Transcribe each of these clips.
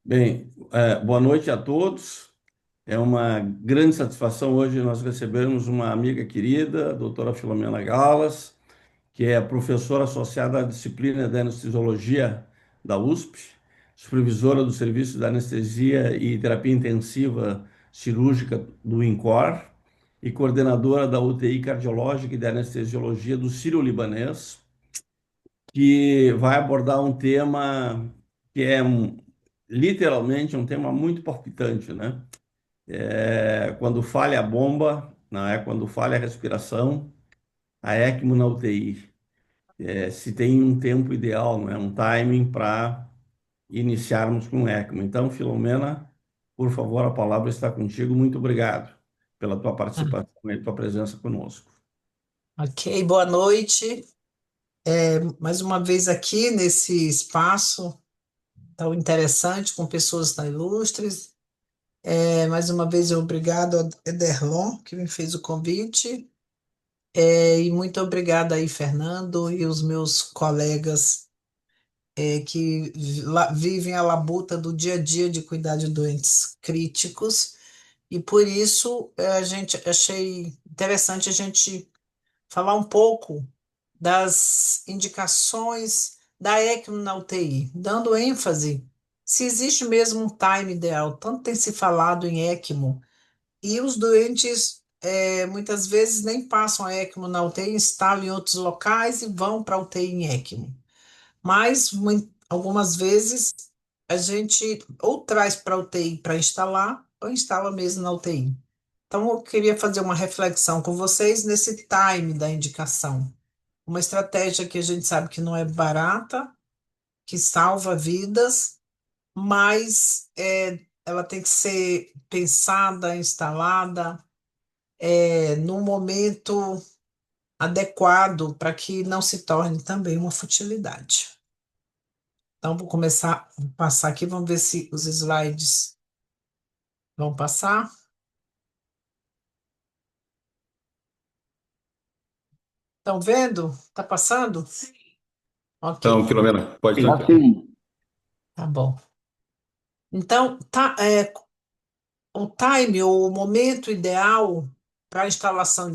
Bem, boa noite a todos. É uma grande satisfação hoje nós recebermos uma amiga querida, a doutora Filomena Galas, que é professora associada à disciplina de anestesiologia da USP, supervisora do Serviço de Anestesia e Terapia Intensiva Cirúrgica do INCOR e coordenadora da UTI Cardiológica e de Anestesiologia do Sírio-Libanês, que vai abordar um tema que é literalmente um tema muito palpitante, né? Quando falha a bomba, não é? Quando falha a respiração, a ECMO na UTI. Se tem um tempo ideal, não é? Um timing para iniciarmos com ECMO. Então, Filomena, por favor, a palavra está contigo. Muito obrigado pela tua Ah, participação e tua presença conosco. ok, boa noite. Mais uma vez aqui nesse espaço tão interessante, com pessoas tão ilustres. Mais uma vez, obrigado ao Ederlon, que me fez o convite. E muito obrigada aí, Fernando, e os meus colegas que vivem a labuta do dia a dia de cuidar de doentes críticos. E por isso, a gente achei interessante a gente falar um pouco das indicações da ECMO na UTI, dando ênfase se existe mesmo um time ideal. Tanto tem se falado em ECMO, e os doentes muitas vezes nem passam a ECMO na UTI, instalam em outros locais e vão para a UTI em ECMO. Mas algumas vezes a gente ou traz para a UTI para instalar, ou instala mesmo na UTI. Então, eu queria fazer uma reflexão com vocês nesse time da indicação. Uma estratégia que a gente sabe que não é barata, que salva vidas, mas ela tem que ser pensada, instalada, no momento adequado para que não se torne também uma futilidade. Então, vou passar aqui, vamos ver se os slides vão passar. Estão vendo? Está passando? Então, Ok, Filomena, pode Tá tranquilo. sim. tá bom. Então, o time, ou o momento ideal para a instalação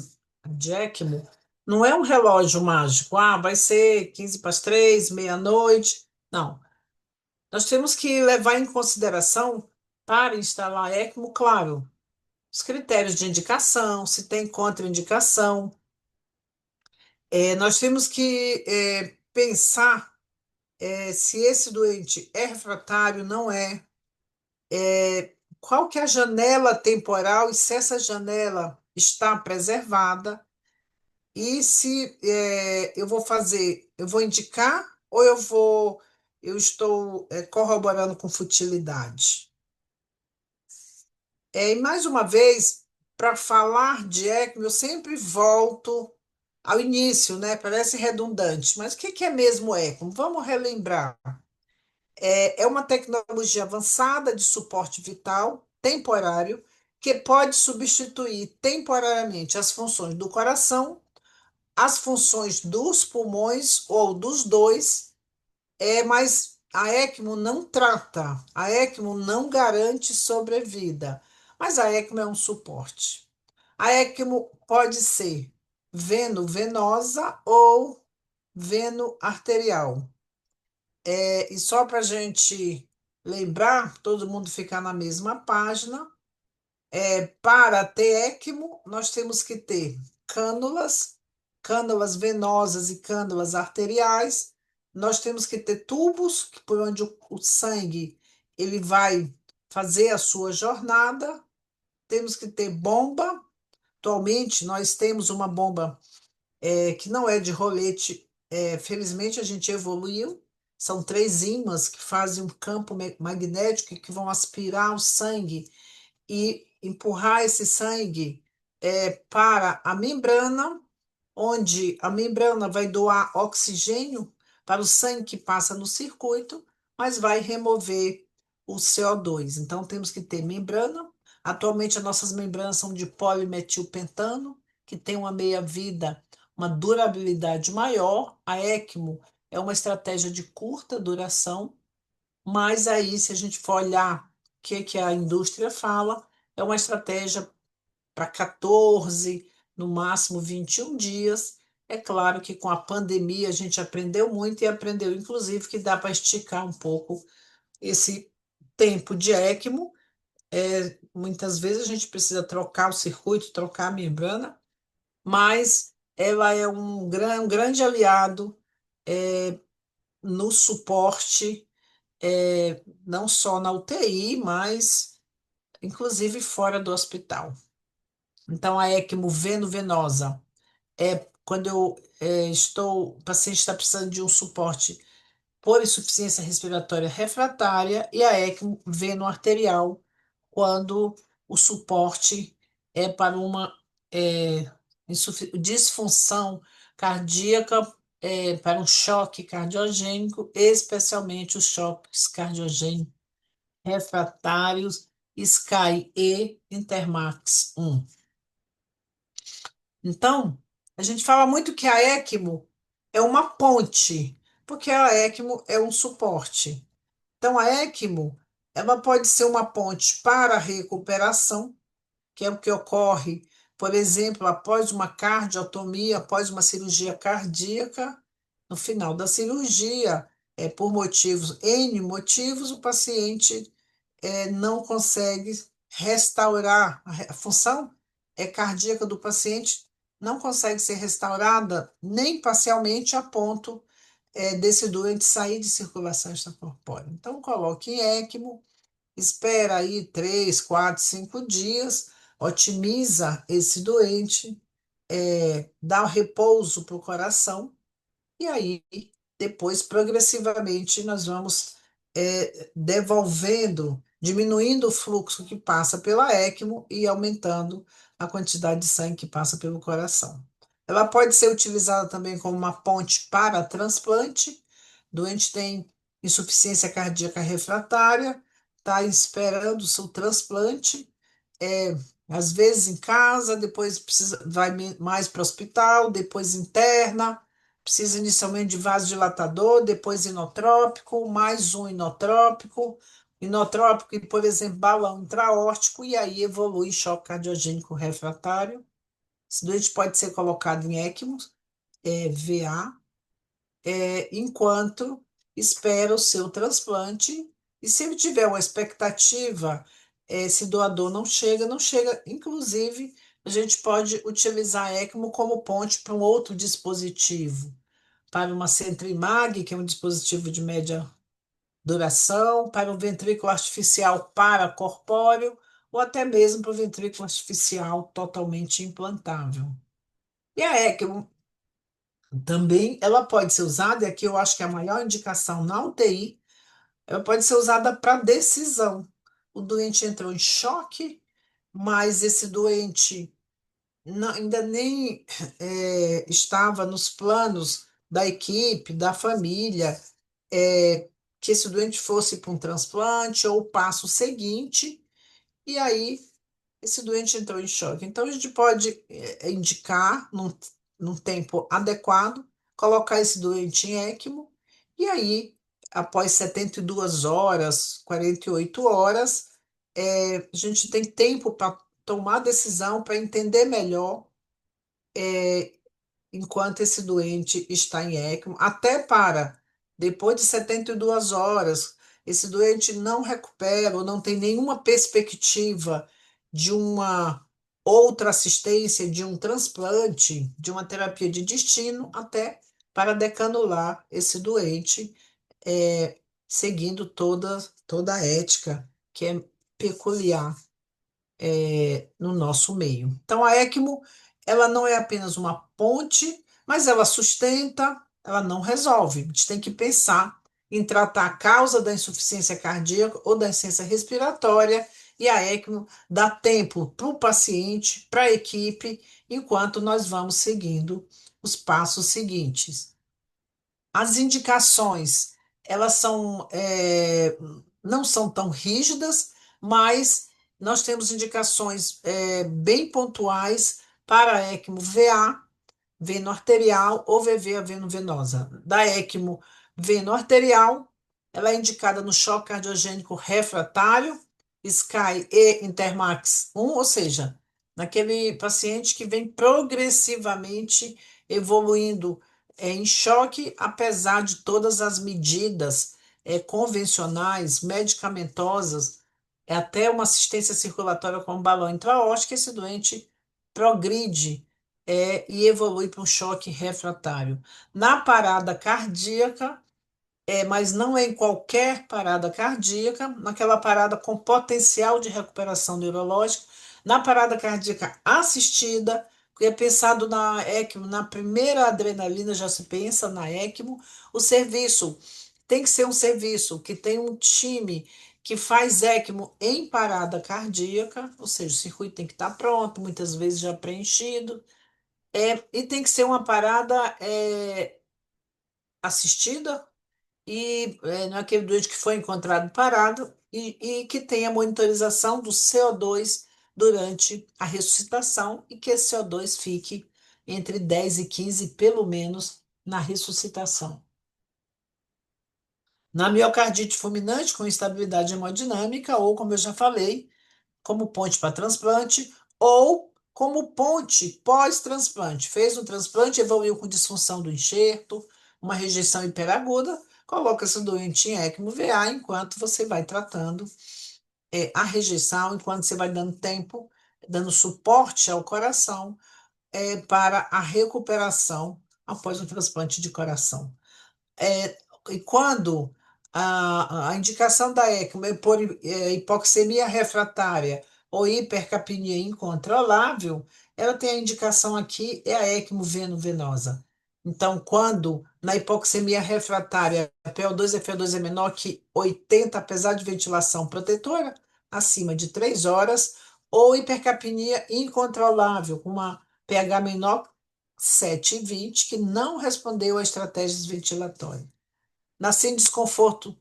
de ECMO, não é um relógio mágico. Ah, vai ser 15 para as 3, meia-noite. Não. Nós temos que levar em consideração, para instalar ECMO, claro, os critérios de indicação, se tem contraindicação. Nós temos que pensar se esse doente é refratário, não é. Qual que é a janela temporal e se essa janela está preservada e se eu vou indicar ou eu estou corroborando com futilidade. E mais uma vez, para falar de ECMO, eu sempre volto ao início, né? Parece redundante, mas o que que é mesmo ECMO? Vamos relembrar. É uma tecnologia avançada de suporte vital temporário que pode substituir temporariamente as funções do coração, as funções dos pulmões ou dos dois, mas a ECMO não trata, a ECMO não garante sobrevida, mas a ECMO é um suporte. A ECMO pode ser veno-venosa ou veno-arterial. E só para a gente lembrar, todo mundo ficar na mesma página, para ter ECMO, nós temos que ter cânulas, cânulas venosas e cânulas arteriais. Nós temos que ter tubos por onde o sangue ele vai fazer a sua jornada. Temos que ter bomba. Atualmente, nós temos uma bomba que não é de rolete. Felizmente, a gente evoluiu. São três ímãs que fazem um campo magnético que vão aspirar o sangue e empurrar esse sangue para a membrana, onde a membrana vai doar oxigênio para o sangue que passa no circuito, mas vai remover o CO2. Então, temos que ter membrana. Atualmente, as nossas membranas são de polimetilpentano, que tem uma meia-vida, uma durabilidade maior. A ECMO é uma estratégia de curta duração, Mas aí, se a gente for olhar o que a indústria fala, é uma estratégia para 14, no máximo 21 dias. É claro que com a pandemia a gente aprendeu muito e aprendeu, inclusive, que dá para esticar um pouco esse tempo de ECMO. Muitas vezes a gente precisa trocar o circuito, trocar a membrana, mas ela é um grande aliado no suporte, não só na UTI, mas inclusive fora do hospital. Então, a ECMO veno-venosa é quando o paciente está precisando de um suporte por insuficiência respiratória refratária, e a ECMO veno-arterial quando o suporte é para uma disfunção cardíaca, para um choque cardiogênico, especialmente os choques cardiogênicos refratários SCAI e Intermax 1. Então, a gente fala muito que a ECMO é uma ponte, porque a ECMO é um suporte. Então, a ECMO, ela pode ser uma ponte para a recuperação, que é o que ocorre, por exemplo, após uma cardiotomia, após uma cirurgia cardíaca. No final da cirurgia, por motivos, N motivos, o paciente não consegue restaurar a função cardíaca do paciente, não consegue ser restaurada nem parcialmente a ponto desse doente sair de circulação extracorpórea. Então, coloque em ECMO, espera aí 3, 4, 5 dias, otimiza esse doente, dá repouso para o coração, e aí, depois, progressivamente, nós vamos devolvendo, diminuindo o fluxo que passa pela ECMO e aumentando a quantidade de sangue que passa pelo coração. Ela pode ser utilizada também como uma ponte para transplante. O doente tem insuficiência cardíaca refratária, está esperando o seu transplante, é, às vezes em casa, depois precisa, vai mais para o hospital, depois interna, precisa inicialmente de vasodilatador, depois inotrópico, mais um inotrópico e, por exemplo, balão intraórtico, e aí evolui choque cardiogênico refratário. Esse doente pode ser colocado em ECMO, VA, enquanto espera o seu transplante. E se ele tiver uma expectativa, se doador não chega, não chega. Inclusive, a gente pode utilizar a ECMO como ponte para um outro dispositivo, para uma Centrimag, que é um dispositivo de média duração, para o ventrículo artificial paracorpóreo, ou até mesmo para o ventrículo artificial totalmente implantável. E a ECMO também, ela pode ser usada, e aqui eu acho que é a maior indicação na UTI, ela pode ser usada para decisão. O doente entrou em choque, mas esse doente ainda nem estava nos planos da equipe, da família, que esse doente fosse para um transplante ou o passo seguinte, e aí esse doente entrou em choque. Então, a gente pode indicar, num tempo adequado, colocar esse doente em ECMO, e aí, após 72 horas, 48 horas, a gente tem tempo para tomar decisão, para entender melhor, enquanto esse doente está em ECMO, até para, depois de 72 horas, esse doente não recupera ou não tem nenhuma perspectiva de uma outra assistência, de um transplante, de uma terapia de destino, até para decanular esse doente, seguindo toda a ética que é peculiar no nosso meio. Então, a ECMO, ela não é apenas uma ponte, mas ela sustenta, ela não resolve. A gente tem que pensar em tratar a causa da insuficiência cardíaca ou da insuficiência respiratória, e a ECMO dá tempo para o paciente, para a equipe, enquanto nós vamos seguindo os passos seguintes. As indicações, elas não são tão rígidas, mas nós temos indicações bem pontuais para a ECMO VA, veno arterial ou VV, a veno venosa. Da ECMO veno arterial, ela é indicada no choque cardiogênico refratário, SCAI e Intermax 1, ou seja, naquele paciente que vem progressivamente evoluindo em choque, apesar de todas as medidas convencionais, medicamentosas, até uma assistência circulatória com balão intraórtico, esse doente progride e evolui para um choque refratário. Na parada cardíaca, mas não é em qualquer parada cardíaca, naquela parada com potencial de recuperação neurológica, na parada cardíaca assistida, que é pensado na ECMO, na primeira adrenalina já se pensa na ECMO, o serviço tem que ser um serviço que tem um time que faz ECMO em parada cardíaca, ou seja, o circuito tem que estar pronto, muitas vezes já preenchido, e tem que ser uma parada assistida e não é aquele doente que foi encontrado parado e que tenha monitorização do CO2 durante a ressuscitação e que esse CO2 fique entre 10 e 15, pelo menos, na ressuscitação. Na miocardite fulminante, com instabilidade hemodinâmica, ou, como eu já falei, como ponte para transplante ou como ponte pós-transplante. Fez um transplante, evoluiu com disfunção do enxerto, uma rejeição hiperaguda, coloca esse doente em ECMO VA enquanto você vai tratando a rejeição, enquanto você vai dando tempo, dando suporte ao coração para a recuperação após um transplante de coração. É, e quando a indicação da ECMO é por hipoxemia refratária ou hipercapnia incontrolável, ela tem a indicação aqui, é a ECMO veno-venosa. Então, quando na hipoxemia refratária PO2 e FO2 é menor que 80, apesar de ventilação protetora, acima de 3 horas, ou hipercapnia incontrolável, com uma pH menor 7,20, que não respondeu a estratégias ventilatórias. Nascendo desconforto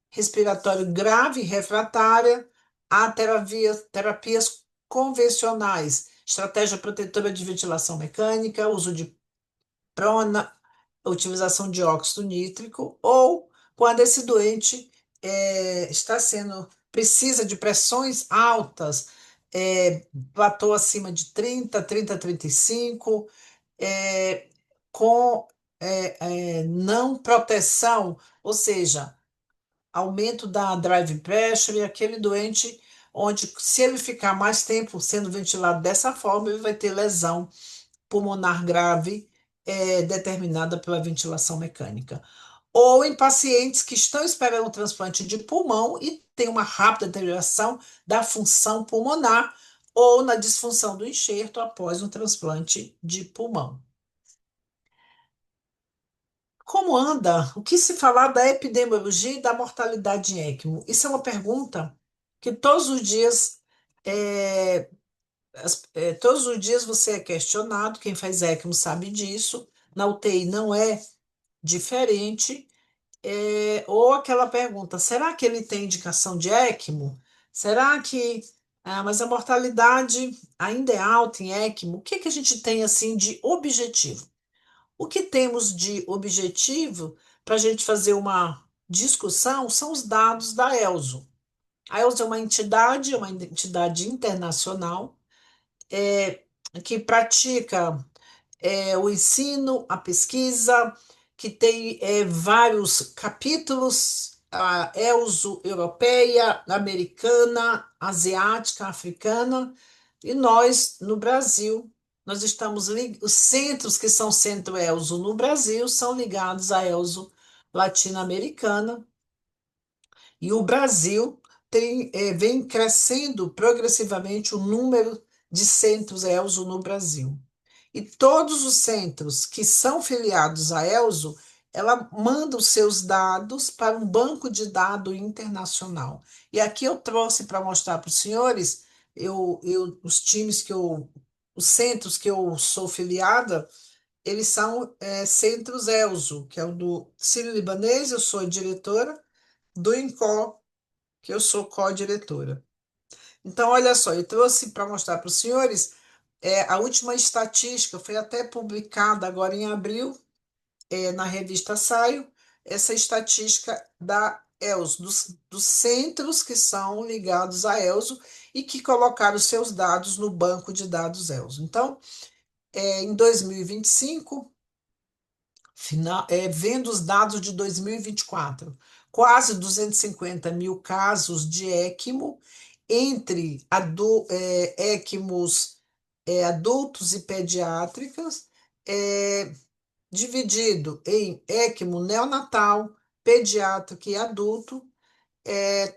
respiratório grave e refratária, há terapias convencionais, estratégia protetora de ventilação mecânica, uso de prona, utilização de óxido nítrico, ou quando esse doente está sendo, precisa de pressões altas, platô acima de 30, 30, 35, é, com não proteção, ou seja, aumento da drive pressure e aquele doente onde, se ele ficar mais tempo sendo ventilado dessa forma, ele vai ter lesão pulmonar grave determinada pela ventilação mecânica. Ou em pacientes que estão esperando um transplante de pulmão e tem uma rápida deterioração da função pulmonar, ou na disfunção do enxerto após um transplante de pulmão. Como anda? O que se falar da epidemiologia e da mortalidade em ECMO? Isso é uma pergunta que todos os dias, todos os dias você é questionado. Quem faz ECMO sabe disso. Na UTI não é diferente. Ou aquela pergunta: será que ele tem indicação de ECMO? Será que mas a mortalidade ainda é alta em ECMO? O que que a gente tem assim de objetivo? O que temos de objetivo para a gente fazer uma discussão são os dados da ELSO. A ELSO é uma entidade internacional é, que pratica o ensino, a pesquisa, que tem vários capítulos, a ELSO europeia, americana, asiática, africana, e nós, no Brasil, nós estamos os centros que são centro ELSO no Brasil são ligados à ELSO latino-americana, e o Brasil vem crescendo progressivamente o número de centros ELSO no Brasil. E todos os centros que são filiados à ELSO, ela manda os seus dados para um banco de dados internacional. E aqui eu trouxe para mostrar para os senhores, os times os centros que eu sou filiada, eles são centros ELSO, que é o do Sírio-Libanês, eu sou diretora, do INCO, que eu sou co-diretora. Então, olha só, eu trouxe para mostrar para os senhores a última estatística, foi até publicada agora em abril, na revista Saio, essa estatística da ELSO, dos centros que são ligados à ELSO e que colocaram os seus dados no banco de dados ELSO. Então, em 2025, vendo os dados de 2024, quase 250 mil casos de ECMO, entre ECMOs adultos e pediátricas, é, dividido em ECMO neonatal, pediátrico e adulto,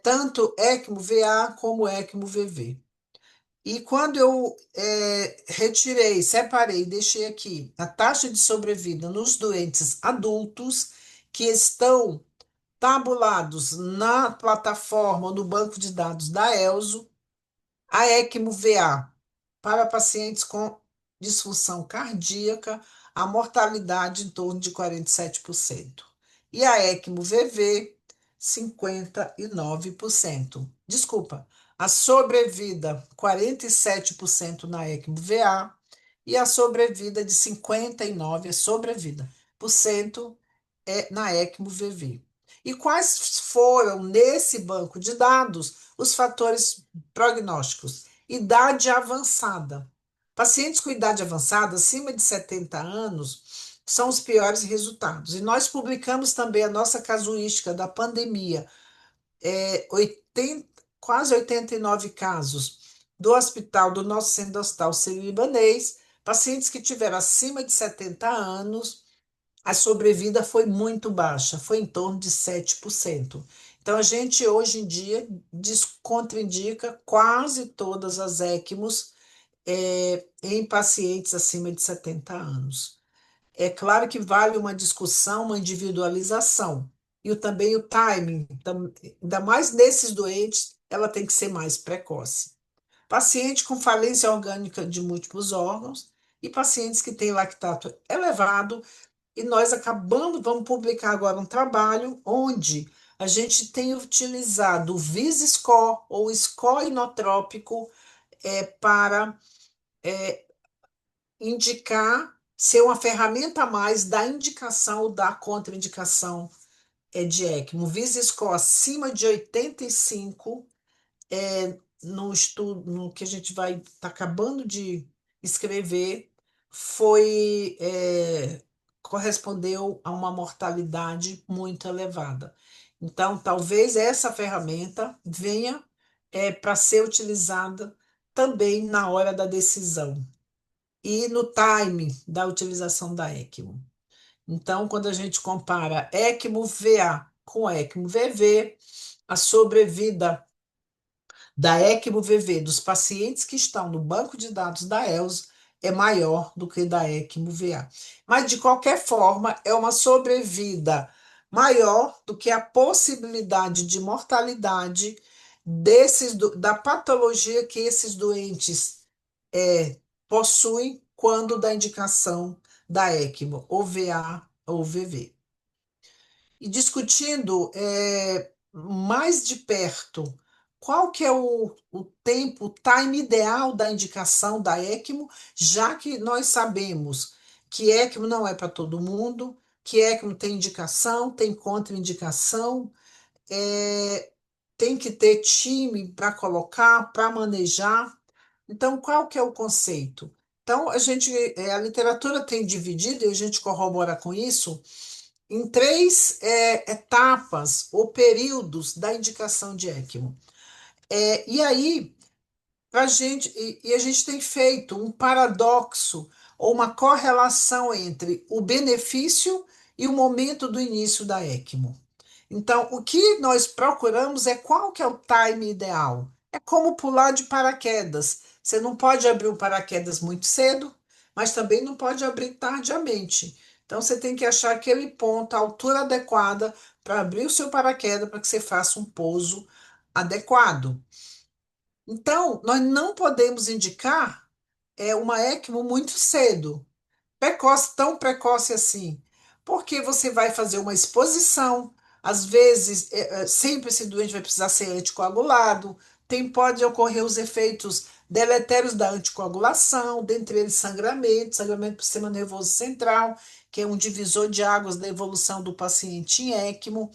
tanto ECMO VA como ECMO VV. E quando eu retirei, separei, deixei aqui a taxa de sobrevida nos doentes adultos que estão tabulados na plataforma, no banco de dados da ELSO, a ECMO VA para pacientes com disfunção cardíaca, a mortalidade em torno de 47%. E a ECMO VV, 59%. Desculpa, a sobrevida, 47% na ECMO VA e a sobrevida de 59%, sobrevida, por cento na ECMO VV. E quais foram, nesse banco de dados, os fatores prognósticos? Idade avançada. Pacientes com idade avançada, acima de 70 anos, são os piores resultados. E nós publicamos também a nossa casuística da pandemia, 80, quase 89 casos do hospital, do nosso centro do hospital sírio-libanês, pacientes que tiveram acima de 70 anos, a sobrevida foi muito baixa, foi em torno de 7%. Então, a gente hoje em dia contraindica quase todas as ECMOs em pacientes acima de 70 anos. É claro que vale uma discussão, uma individualização. E também o timing, ainda mais nesses doentes, ela tem que ser mais precoce. Paciente com falência orgânica de múltiplos órgãos e pacientes que têm lactato elevado, e nós acabamos, vamos publicar agora um trabalho onde a gente tem utilizado o VIS-score ou o score inotrópico para indicar, ser uma ferramenta a mais da indicação ou da contraindicação de ECMO. O VIS-score acima de 85 no estudo no que a gente vai estar acabando de escrever, correspondeu a uma mortalidade muito elevada. Então, talvez essa ferramenta venha para ser utilizada também na hora da decisão e no time da utilização da ECMO. Então, quando a gente compara ECMO VA com ECMO VV, a sobrevida da ECMO VV dos pacientes que estão no banco de dados da ELSO é maior do que da ECMO VA. Mas, de qualquer forma, é uma sobrevida maior do que a possibilidade de mortalidade da patologia que esses doentes possuem quando da indicação da ECMO, ou VA ou VV. E discutindo mais de perto qual que é o tempo, o time ideal da indicação da ECMO, já que nós sabemos que ECMO não é para todo mundo, que ECMO tem indicação, tem contraindicação, tem que ter time para colocar, para manejar. Então, qual que é o conceito? Então, a literatura tem dividido, e a gente corrobora com isso, em três etapas ou períodos da indicação de ECMO. E aí, a gente tem feito um paradoxo ou uma correlação entre o benefício e o momento do início da ECMO. Então, o que nós procuramos é qual que é o time ideal. É como pular de paraquedas. Você não pode abrir o paraquedas muito cedo, mas também não pode abrir tardiamente. Então, você tem que achar aquele ponto, a altura adequada para abrir o seu paraquedas para que você faça um pouso adequado. Então, nós não podemos indicar uma ECMO muito cedo, precoce, tão precoce assim, porque você vai fazer uma exposição, às vezes, sempre esse doente vai precisar ser anticoagulado, pode ocorrer os efeitos deletérios da anticoagulação, dentre eles sangramento do sistema nervoso central, que é um divisor de águas da evolução do paciente em ECMO.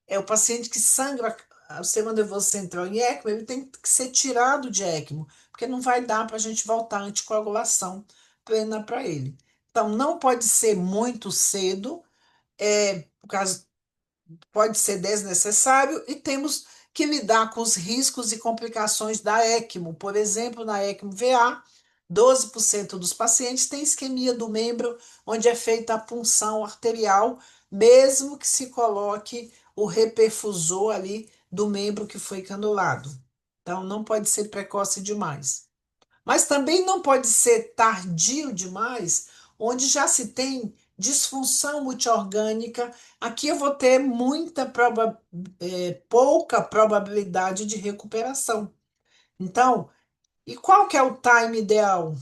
É o paciente que sangra o sistema nervoso central em ECMO, ele tem que ser tirado de ECMO, porque não vai dar para a gente voltar a anticoagulação plena para ele. Então, não pode ser muito cedo, por causa pode ser desnecessário e temos que lidar com os riscos e complicações da ECMO. Por exemplo, na ECMO VA, 12% dos pacientes têm isquemia do membro onde é feita a punção arterial, mesmo que se coloque o reperfusor ali do membro que foi canulado. Então, não pode ser precoce demais. Mas também não pode ser tardio demais, onde já se tem disfunção multiorgânica. Aqui eu vou ter pouca probabilidade de recuperação. Então, e qual que é o time ideal?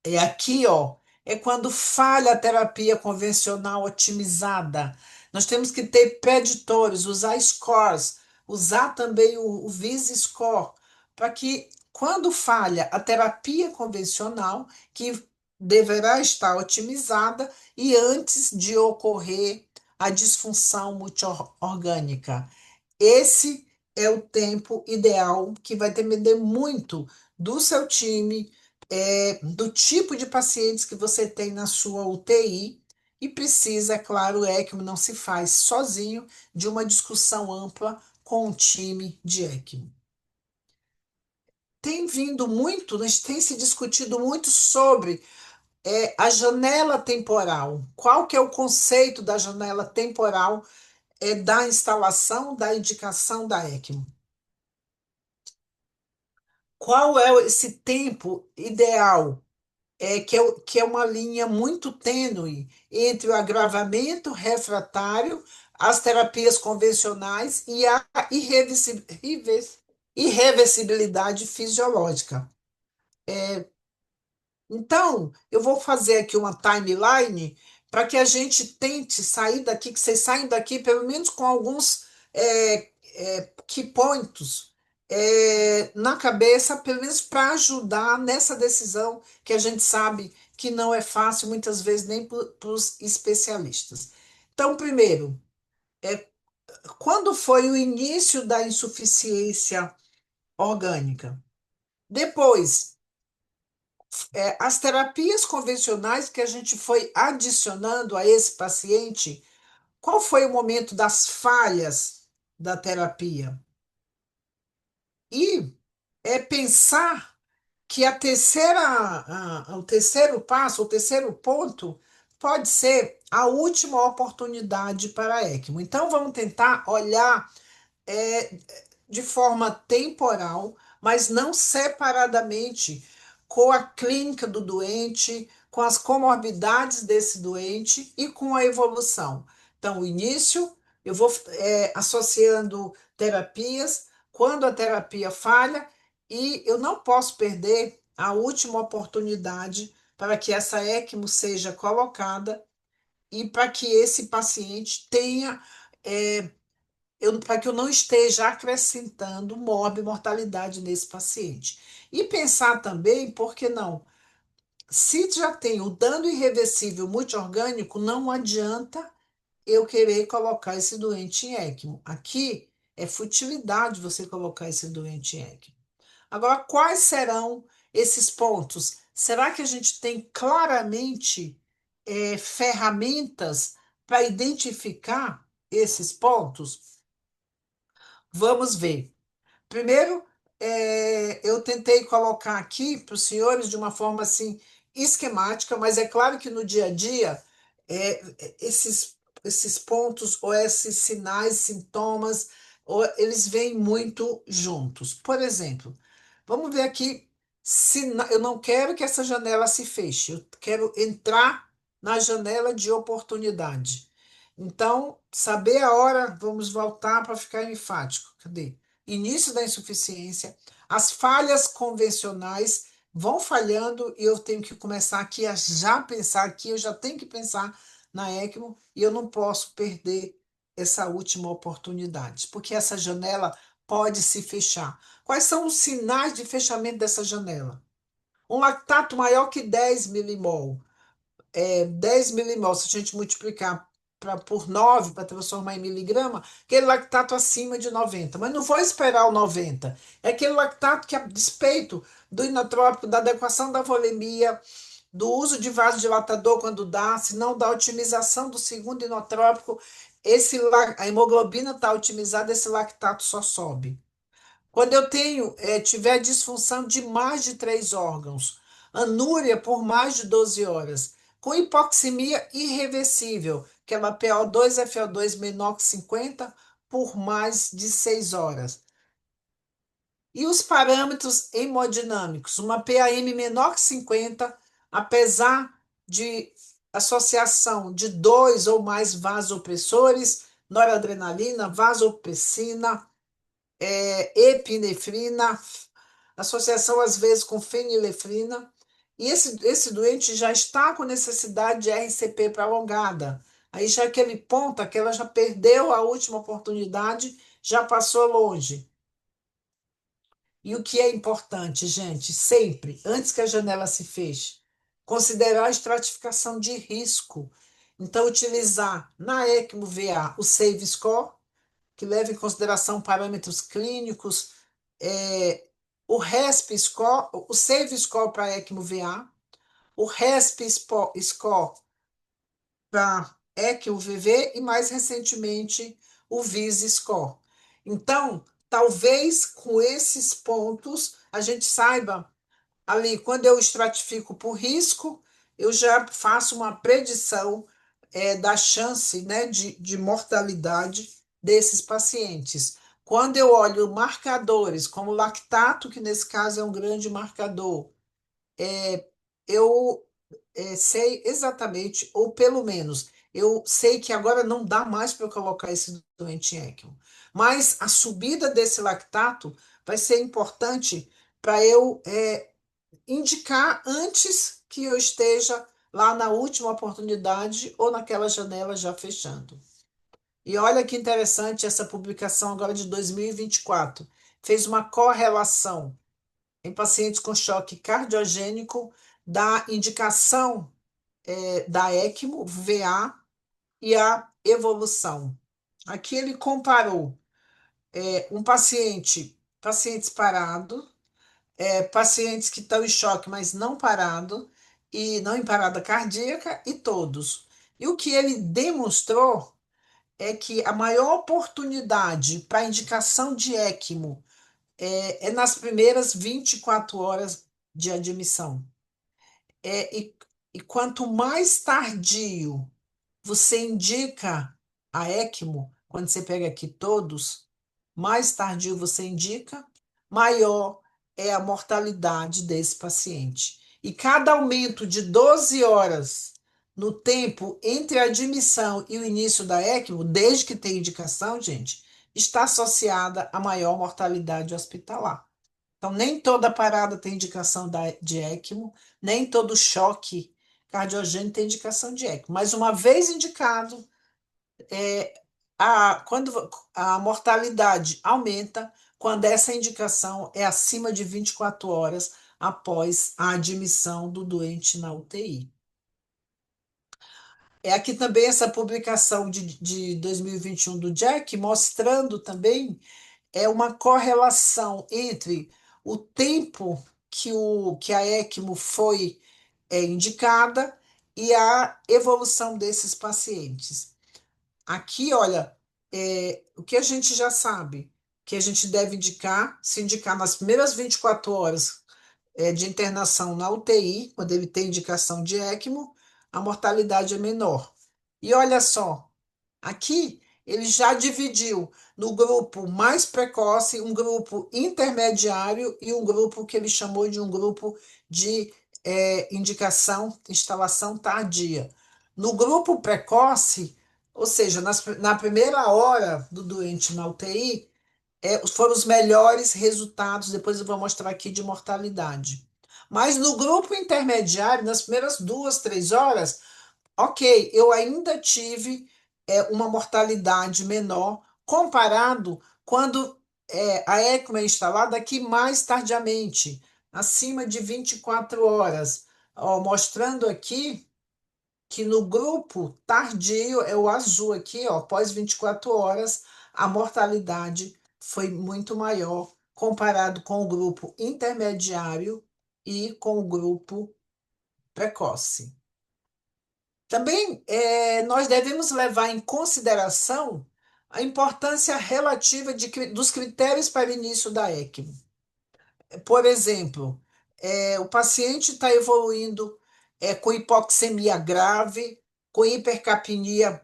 É aqui, ó, é quando falha a terapia convencional otimizada. Nós temos que ter preditores, usar scores, usar também o VIS score, para que quando falha a terapia convencional, que deverá estar otimizada e antes de ocorrer a disfunção multiorgânica. Esse é o tempo ideal que vai depender muito do seu time, do tipo de pacientes que você tem na sua UTI e precisa, é claro, o ECMO não se faz sozinho, de uma discussão ampla com o time de ECMO. Tem vindo muito, tem se discutido muito sobre a janela temporal. Qual que é o conceito da janela temporal da instalação, da indicação da ECMO? Qual é esse tempo ideal? Que é uma linha muito tênue entre o agravamento refratário, as terapias convencionais e a irreversibilidade fisiológica. Então, eu vou fazer aqui uma timeline para que a gente tente sair daqui, que vocês saiam daqui pelo menos com alguns key points na cabeça, pelo menos para ajudar nessa decisão que a gente sabe que não é fácil, muitas vezes nem para os especialistas. Então, primeiro, é, quando foi o início da insuficiência orgânica? Depois, as terapias convencionais que a gente foi adicionando a esse paciente, qual foi o momento das falhas da terapia? E pensar que o terceiro passo, o terceiro ponto, pode ser a última oportunidade para a ECMO. Então, vamos tentar olhar é, de forma temporal, mas não separadamente, com a clínica do doente, com as comorbidades desse doente e com a evolução. Então, o início, eu vou associando terapias, quando a terapia falha, e eu não posso perder a última oportunidade para que essa ECMO seja colocada e para que esse paciente tenha para que eu não esteja acrescentando mortalidade nesse paciente. E pensar também, por que não? Se já tem o dano irreversível multiorgânico, não adianta eu querer colocar esse doente em ECMO. Aqui é futilidade você colocar esse doente em ECMO. Agora, quais serão esses pontos? Será que a gente tem claramente ferramentas para identificar esses pontos? Vamos ver. Primeiro, eu tentei colocar aqui para os senhores de uma forma assim esquemática, mas é claro que no dia a dia esses pontos ou esses sinais, sintomas, eles vêm muito juntos. Por exemplo, vamos ver aqui se eu não quero que essa janela se feche, eu quero entrar na janela de oportunidade. Então, saber a hora, vamos voltar para ficar enfático. Cadê? Início da insuficiência, as falhas convencionais vão falhando e eu tenho que começar aqui a já pensar aqui, eu já tenho que pensar na ECMO e eu não posso perder essa última oportunidade, porque essa janela pode se fechar. Quais são os sinais de fechamento dessa janela? Um lactato maior que 10 milimol. 10 milimol, se a gente multiplicar por 9 para transformar em miligrama, aquele lactato acima de 90. Mas não vou esperar o 90. É aquele lactato que, a despeito do inotrópico, da adequação da volemia, do uso de vasodilatador quando dá, se não da otimização do segundo inotrópico, a hemoglobina está otimizada, esse lactato só sobe. Quando eu tiver disfunção de mais de 3 órgãos, anúria por mais de 12 horas, com hipoxemia irreversível, que é uma PO2, FO2 menor que 50 por mais de 6 horas. E os parâmetros hemodinâmicos, uma PAM menor que 50, apesar de associação de dois ou mais vasopressores, noradrenalina, vasopressina, epinefrina, associação às vezes com fenilefrina. E esse doente já está com necessidade de RCP prolongada. Aí já aquele ponto, aquela já perdeu a última oportunidade, já passou longe. E o que é importante, gente, sempre, antes que a janela se feche, considerar a estratificação de risco. Então, utilizar na ECMO VA o SAVE Score, que leva em consideração parâmetros clínicos, é, o RESP Score, o SAVE Score para ECMO VA, o RESP Score para ECMO VV e, mais recentemente, o VIS Score. Então, talvez com esses pontos a gente saiba ali, quando eu estratifico por risco, eu já faço uma predição da chance, né, de mortalidade desses pacientes. Quando eu olho marcadores, como lactato, que nesse caso é um grande marcador, eu sei exatamente, ou pelo menos, eu sei que agora não dá mais para eu colocar esse doente em ECMO. Mas a subida desse lactato vai ser importante para eu indicar antes que eu esteja lá na última oportunidade ou naquela janela já fechando. E olha que interessante essa publicação agora de 2024. Fez uma correlação em pacientes com choque cardiogênico da indicação da ECMO, VA e a evolução. Aqui ele comparou pacientes parados, pacientes que estão em choque, mas não parado, e não em parada cardíaca, e todos. E o que ele demonstrou é que a maior oportunidade para indicação de ECMO é nas primeiras 24 horas de admissão. E quanto mais tardio você indica a ECMO, quando você pega aqui todos, mais tardio você indica, maior é a mortalidade desse paciente. E cada aumento de 12 horas no tempo entre a admissão e o início da ECMO, desde que tem indicação, gente, está associada a maior mortalidade hospitalar. Então, nem toda parada tem indicação de ECMO, nem todo choque cardiogênico tem indicação de ECMO. Mas uma vez indicado, quando a mortalidade aumenta quando essa indicação é acima de 24 horas após a admissão do doente na UTI. É aqui também essa publicação de 2021 do Jack, mostrando também uma correlação entre o tempo que a ECMO foi indicada e a evolução desses pacientes. Aqui, olha, o que a gente já sabe, que a gente deve indicar, se indicar nas primeiras 24 horas de internação na UTI, quando ele tem indicação de ECMO, a mortalidade é menor. E olha só, aqui ele já dividiu no grupo mais precoce, um grupo intermediário e um grupo que ele chamou de um grupo de indicação, instalação tardia. No grupo precoce, ou seja, na primeira hora do doente na UTI, foram os melhores resultados, depois eu vou mostrar aqui de mortalidade. Mas no grupo intermediário, nas primeiras 2, 3 horas, ok, eu ainda tive uma mortalidade menor comparado quando a ECMO é instalada aqui mais tardiamente, acima de 24 horas. Ó, mostrando aqui que no grupo tardio, é o azul aqui, ó, após 24 horas, a mortalidade foi muito maior comparado com o grupo intermediário e com o grupo precoce. Também nós devemos levar em consideração a importância relativa dos critérios para o início da ECMO. Por exemplo, o paciente está evoluindo com hipoxemia grave, com hipercapnia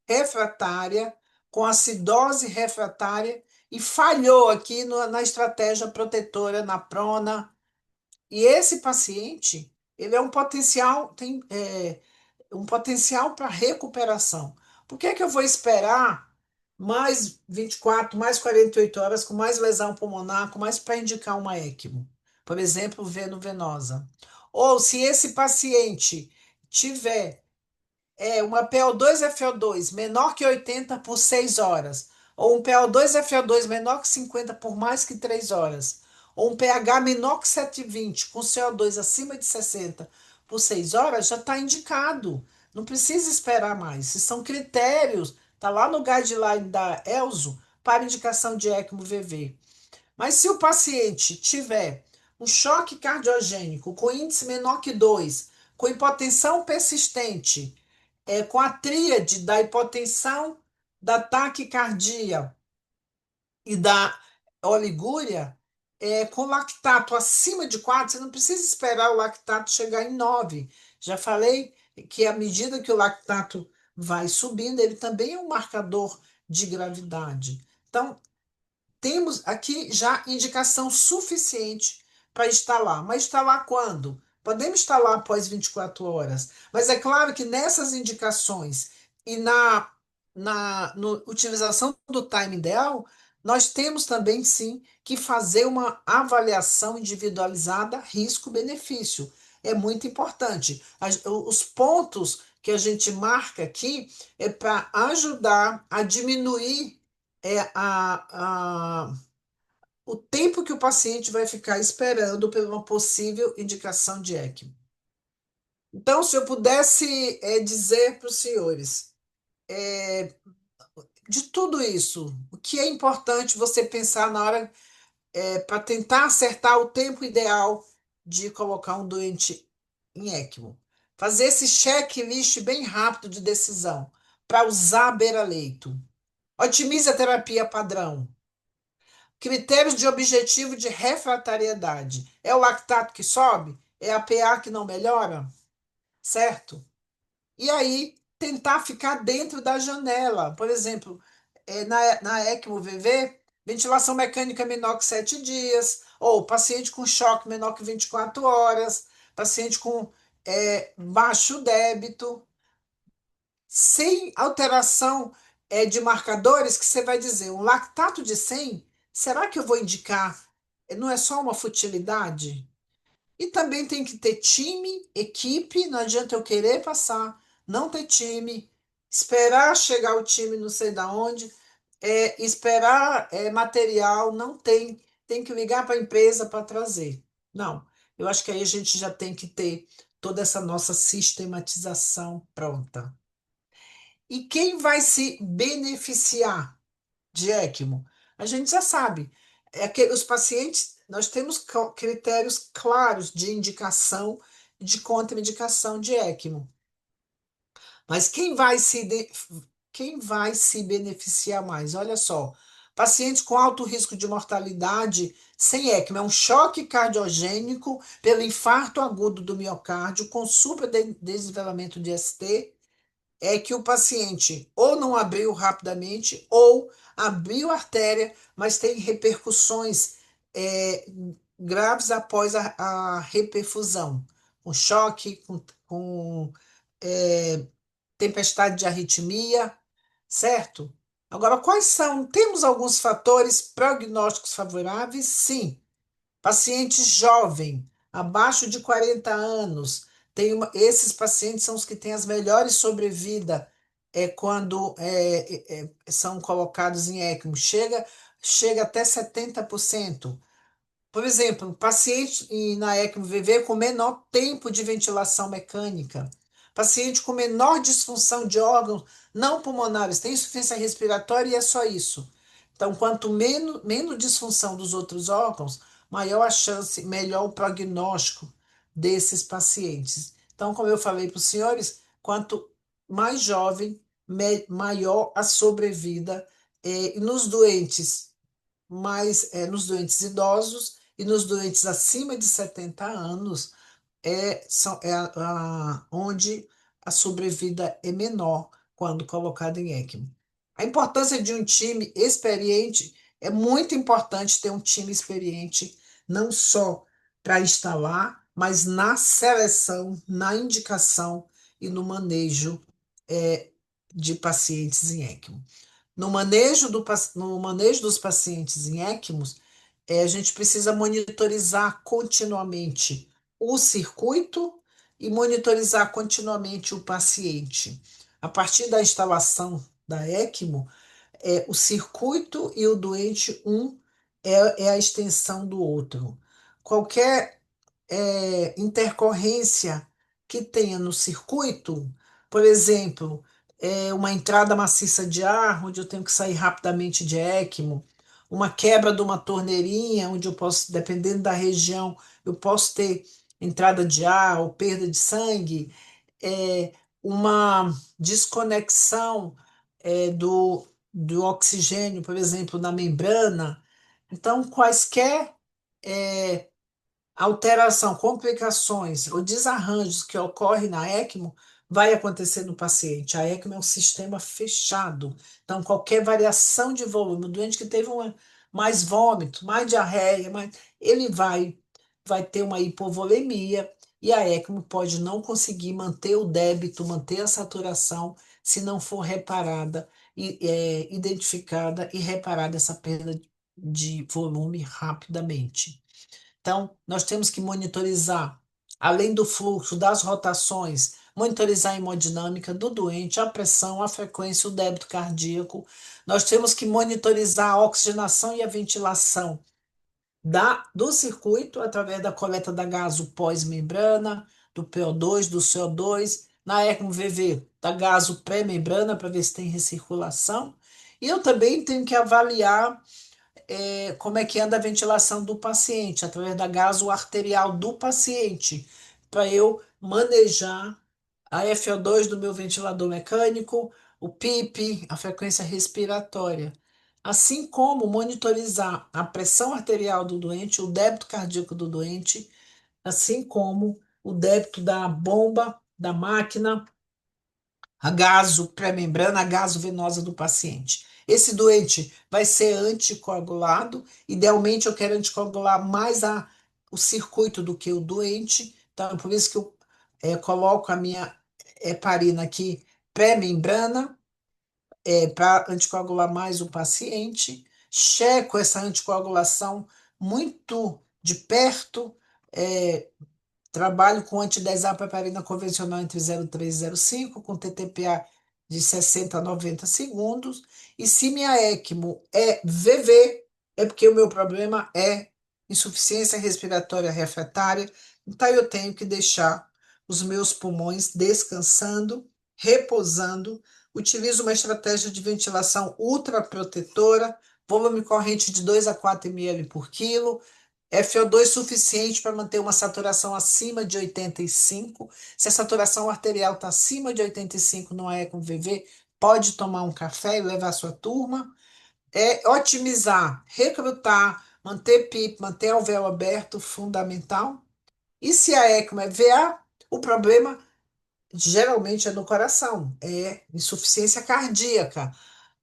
refratária, com acidose refratária e falhou aqui na estratégia protetora, na prona. E esse paciente, ele é um potencial, tem um potencial para recuperação. Por que que eu vou esperar mais 24, mais 48 horas com mais lesão pulmonar, com mais para indicar uma ECMO? Por exemplo, veno-venosa. Ou se esse paciente tiver uma PO2 FO2 menor que 80 por 6 horas, ou um PO2 FO2 menor que 50 por mais que 3 horas, ou um pH menor que 720 com CO2 acima de 60 por 6 horas, já está indicado. Não precisa esperar mais. Se são critérios, está lá no guideline da ELSO para indicação de ECMO VV. Mas se o paciente tiver um choque cardiogênico com índice menor que 2, com hipotensão persistente, com a tríade da hipotensão, da taquicardia e da oligúria, com lactato acima de 4, você não precisa esperar o lactato chegar em 9. Já falei que à medida que o lactato vai subindo, ele também é um marcador de gravidade. Então, temos aqui já indicação suficiente para instalar. Mas instalar quando? Podemos instalar após 24 horas. Mas é claro que nessas indicações e na utilização do time ideal, nós temos também, sim, que fazer uma avaliação individualizada, risco-benefício. É muito importante. Os pontos que a gente marca aqui é para ajudar a diminuir o tempo que o paciente vai ficar esperando por uma possível indicação de ECMO. Então, se eu pudesse dizer para os senhores, de tudo isso, o que é importante você pensar na hora para tentar acertar o tempo ideal de colocar um doente em ECMO? Fazer esse checklist bem rápido de decisão para usar beira-leito. Otimize a terapia padrão. Critérios de objetivo de refratariedade. É o lactato que sobe? É a PA que não melhora? Certo? E aí, tentar ficar dentro da janela. Por exemplo, na ECMO VV, ventilação mecânica menor que 7 dias, ou paciente com choque menor que 24 horas, paciente com baixo débito, sem alteração de marcadores, que você vai dizer, um lactato de 100, será que eu vou indicar? Não é só uma futilidade? E também tem que ter time, equipe, não adianta eu querer passar, não ter time, esperar chegar o time não sei da onde, esperar material, não tem, tem que ligar para a empresa para trazer. Não, eu acho que aí a gente já tem que ter toda essa nossa sistematização pronta. E quem vai se beneficiar de ECMO? A gente já sabe. É que os pacientes, nós temos critérios claros de indicação e de contraindicação de ECMO. Mas quem vai se beneficiar mais? Olha só, pacientes com alto risco de mortalidade sem ECMO, é um choque cardiogênico pelo infarto agudo do miocárdio com supradesnivelamento de ST, é que o paciente ou não abriu rapidamente ou abriu a artéria, mas tem repercussões é, graves após a reperfusão, com choque, com tempestade de arritmia, certo? Agora, quais são? Temos alguns fatores prognósticos favoráveis? Sim. Paciente jovem, abaixo de 40 anos, esses pacientes são os que têm as melhores sobrevida quando são colocados em ECMO. Chega até 70%. Por exemplo, paciente na ECMO VV com menor tempo de ventilação mecânica. paciente com menor disfunção de órgãos não pulmonares, tem insuficiência respiratória e é só isso. Então, quanto menos disfunção dos outros órgãos, maior a chance, melhor o prognóstico desses pacientes. Então, como eu falei para os senhores, quanto mais jovem, maior a sobrevida nos doentes nos doentes idosos e nos doentes acima de 70 anos onde a sobrevida é menor quando colocada em ECMO. A importância de um time experiente é muito importante ter um time experiente, não só para instalar, mas na seleção, na indicação e no manejo de pacientes em ECMO. No manejo dos pacientes em ECMOs, a gente precisa monitorizar continuamente o circuito e monitorizar continuamente o paciente. A partir da instalação da ECMO, o circuito e o doente, é a extensão do outro. Qualquer intercorrência que tenha no circuito, por exemplo, uma entrada maciça de ar, onde eu tenho que sair rapidamente de ECMO, uma quebra de uma torneirinha, onde eu posso, dependendo da região, eu posso ter entrada de ar ou perda de sangue, uma desconexão do oxigênio, por exemplo, na membrana. Então, quaisquer é, alteração, complicações ou desarranjos que ocorrem na ECMO vai acontecer no paciente. A ECMO é um sistema fechado. Então, qualquer variação de volume, o doente que teve mais vômito, mais diarreia, ele vai ter uma hipovolemia e a ECMO pode não conseguir manter o débito, manter a saturação, se não for reparada, identificada e reparada essa perda de volume rapidamente. Então, nós temos que monitorizar, além do fluxo, das rotações, monitorizar a hemodinâmica do doente, a pressão, a frequência, o débito cardíaco. Nós temos que monitorizar a oxigenação e a ventilação do circuito através da coleta da gaso pós-membrana, do PO2, do CO2, na ECMO-VV, da gaso pré-membrana, para ver se tem recirculação. E eu também tenho que avaliar como é que anda a ventilação do paciente, através da gaso arterial do paciente, para eu manejar a FO2 do meu ventilador mecânico, o PIP, a frequência respiratória, assim como monitorizar a pressão arterial do doente, o débito cardíaco do doente, assim como o débito da bomba, da máquina, a gaso pré-membrana, a gaso venosa do paciente. Esse doente vai ser anticoagulado. Idealmente, eu quero anticoagular mais o circuito do que o doente. Então, é por isso que eu coloco a minha heparina aqui pré-membrana, para anticoagular mais o paciente. Checo essa anticoagulação muito de perto. é, Trabalho com antidesapaparina convencional entre 0,3 e 0,5, com TTPA de 60 a 90 segundos. E se minha ECMO é VV, é porque o meu problema é insuficiência respiratória refratária. Então eu tenho que deixar os meus pulmões descansando, repousando. Utilizo uma estratégia de ventilação ultraprotetora, volume corrente de 2 a 4 ml por quilo, FO2 suficiente para manter uma saturação acima de 85. Se a saturação arterial está acima de 85 não é com VV, pode tomar um café e levar a sua turma. Otimizar, recrutar, manter PIP, manter alvéolo aberto, fundamental. E se a ECMO é VA, o problema geralmente é no coração, é insuficiência cardíaca.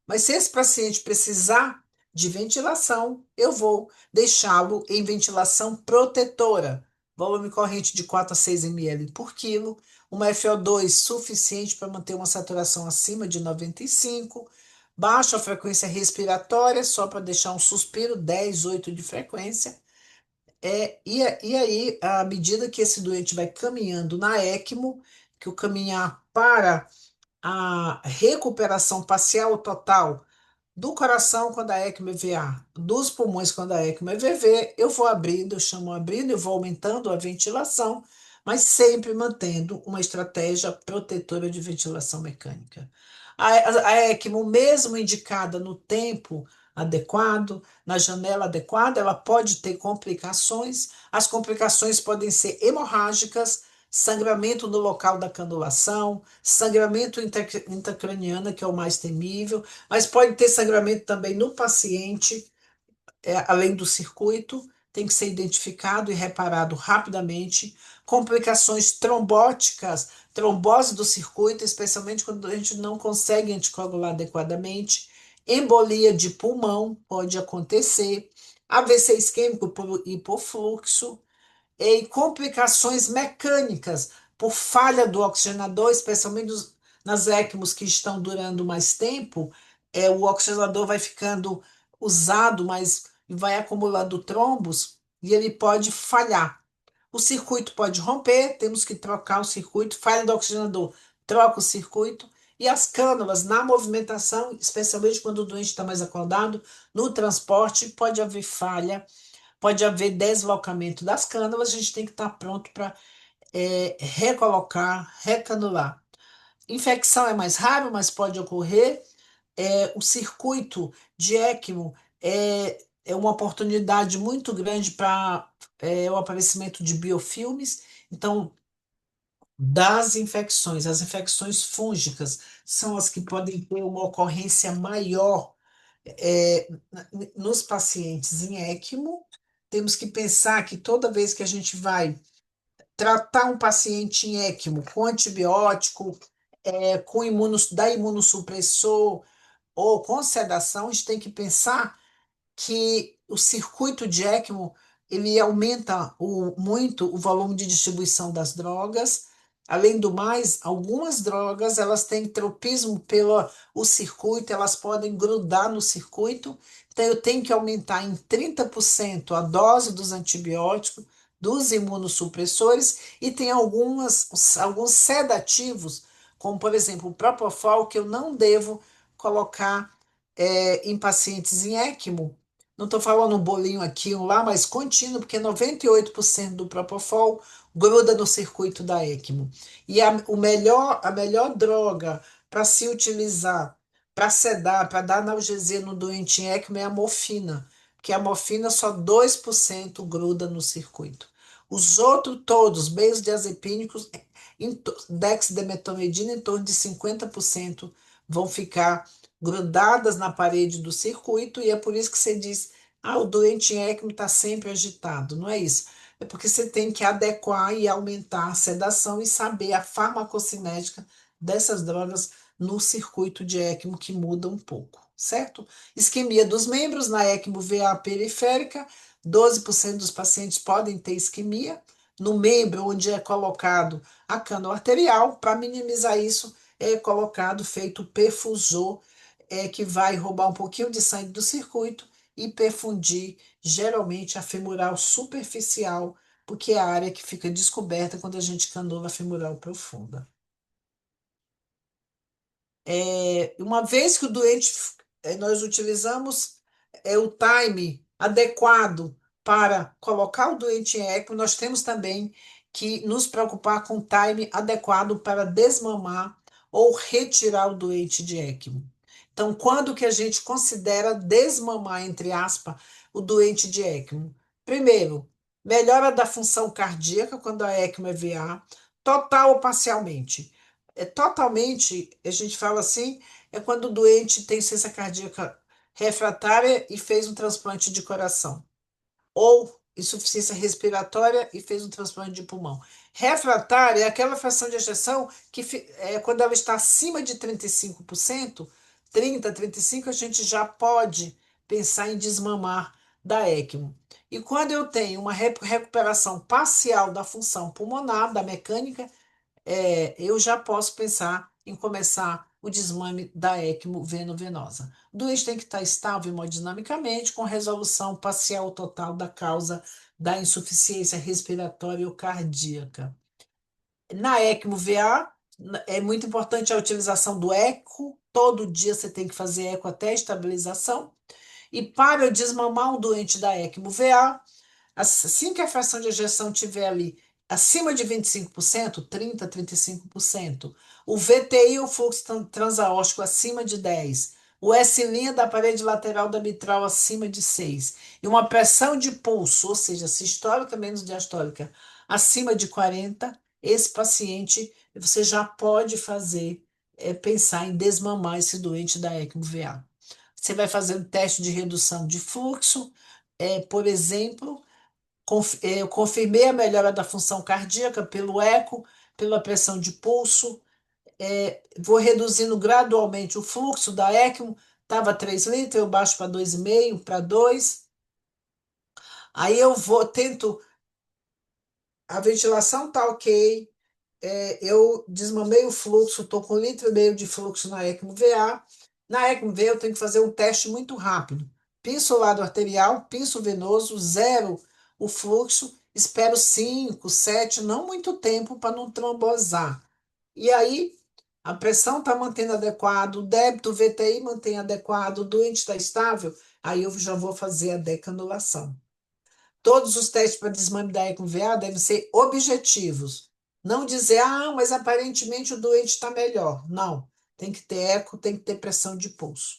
Mas se esse paciente precisar de ventilação, eu vou deixá-lo em ventilação protetora. Volume corrente de 4 a 6 ml por quilo, uma FO2 suficiente para manter uma saturação acima de 95, baixa frequência respiratória, só para deixar um suspiro, 10, 8 de frequência. E aí, à medida que esse doente vai caminhando na ECMO, que o caminhar para a recuperação parcial ou total do coração quando a ECMO é VA, dos pulmões quando a ECMO é VV, eu vou abrindo, eu chamo abrindo, eu vou aumentando a ventilação, mas sempre mantendo uma estratégia protetora de ventilação mecânica. A ECMO, mesmo indicada no tempo adequado, na janela adequada, ela pode ter complicações. As complicações podem ser hemorrágicas, sangramento no local da canulação, sangramento intracraniano, que é o mais temível, mas pode ter sangramento também no paciente, além do circuito, tem que ser identificado e reparado rapidamente. Complicações trombóticas, trombose do circuito, especialmente quando a gente não consegue anticoagular adequadamente. Embolia de pulmão pode acontecer. AVC isquêmico por hipofluxo e complicações mecânicas por falha do oxigenador, especialmente nas ECMOs que estão durando mais tempo, o oxigenador vai ficando usado, mas vai acumulando trombos e ele pode falhar. O circuito pode romper, temos que trocar o circuito, falha do oxigenador, troca o circuito. E as cânulas na movimentação, especialmente quando o doente está mais acordado, no transporte, pode haver falha, pode haver deslocamento das cânulas, a gente tem que estar pronto para recolocar, recanular. Infecção é mais raro, mas pode ocorrer. O circuito de ECMO é uma oportunidade muito grande para o aparecimento de biofilmes. Então, das infecções, as infecções fúngicas são as que podem ter uma ocorrência maior nos pacientes em ECMO. Temos que pensar que toda vez que a gente vai tratar um paciente em ECMO com antibiótico, com imunossupressor ou com sedação, a gente tem que pensar que o circuito de ECMO ele aumenta muito o volume de distribuição das drogas. Além do mais, algumas drogas elas têm tropismo pelo o circuito, elas podem grudar no circuito. Então, eu tenho que aumentar em 30% a dose dos antibióticos, dos imunossupressores, e tem alguns sedativos, como por exemplo o Propofol, que eu não devo colocar em pacientes em ECMO. Não estou falando um bolinho aqui, um lá, mas contínuo, porque 98% do Propofol gruda no circuito da ECMO. E a melhor droga para se utilizar, para sedar, para dar analgesia no doente em ECMO é a morfina, porque a morfina só 2% gruda no circuito. Os outros todos, benzodiazepínicos, dexmedetomidina, em torno de 50% vão ficar grudadas na parede do circuito, e é por isso que você diz, o doente em ECMO está sempre agitado. Não é isso. É porque você tem que adequar e aumentar a sedação e saber a farmacocinética dessas drogas no circuito de ECMO, que muda um pouco, certo? Isquemia dos membros, na ECMO VA periférica, 12% dos pacientes podem ter isquemia. No membro onde é colocado a cânula arterial, para minimizar isso, é colocado, feito perfusor, que vai roubar um pouquinho de sangue do circuito e perfundir, geralmente, a femoral superficial, porque é a área que fica descoberta quando a gente canula a femoral profunda. Uma vez que o doente, nós utilizamos o time adequado para colocar o doente em ECMO, nós temos também que nos preocupar com o time adequado para desmamar ou retirar o doente de ECMO. Então, quando que a gente considera desmamar, entre aspas, o doente de ECMO? Primeiro, melhora da função cardíaca quando a ECMO é VA, total ou parcialmente. Totalmente, a gente fala assim, é quando o doente tem ciência cardíaca refratária e fez um transplante de coração, ou insuficiência respiratória e fez um transplante de pulmão. Refratária é aquela fração de ejeção que quando ela está acima de 35%, 30, 35, a gente já pode pensar em desmamar da ECMO. E quando eu tenho uma recuperação parcial da função pulmonar, da mecânica, eu já posso pensar em começar o desmame da ECMO veno-venosa. O doente tem que estar estável hemodinamicamente, com resolução parcial ou total da causa da insuficiência respiratória ou cardíaca. Na ECMO VA, é muito importante a utilização do eco. Todo dia você tem que fazer eco até a estabilização. E para eu desmamar um doente da ECMO VA, assim que a fração de ejeção estiver ali acima de 25%, 30%, 35%. O VTI, o fluxo transaórtico, acima de 10%. O S' da parede lateral da mitral acima de 6. E uma pressão de pulso, ou seja, sistólica menos diastólica, acima de 40, esse paciente você já pode fazer, pensar em desmamar esse doente da ECMO VA. Você vai fazer um teste de redução de fluxo, por exemplo, eu confirmei a melhora da função cardíaca pelo eco, pela pressão de pulso. Vou reduzindo gradualmente o fluxo da ECMO. Estava 3 litros, eu baixo para 2,5, para 2. Aí eu tento, a ventilação tá ok, eu desmamei o fluxo, estou com 1,5 litro de fluxo na ECMO VA. Na ECMO VA eu tenho que fazer um teste muito rápido. Pinço o lado arterial, pinço o venoso, zero o fluxo, espero 5, 7, não muito tempo para não trombosar. E aí a pressão está mantendo adequado, o débito o VTI mantém adequado, o doente está estável, aí eu já vou fazer a decanulação. Todos os testes para desmame da ECMO-VA devem ser objetivos. Não dizer, mas aparentemente o doente está melhor. Não. Tem que ter eco, tem que ter pressão de pulso.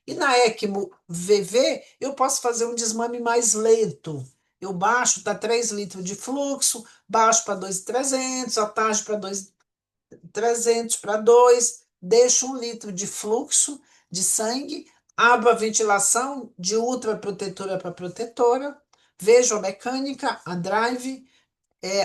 E na ECMO-VV, eu posso fazer um desmame mais lento. Eu baixo, tá 3 litros de fluxo, baixo para 2,300, atalho para 2,300 para 2, deixo 1 litro de fluxo de sangue, abro a ventilação de ultraprotetora para protetora, vejo a mecânica, a drive,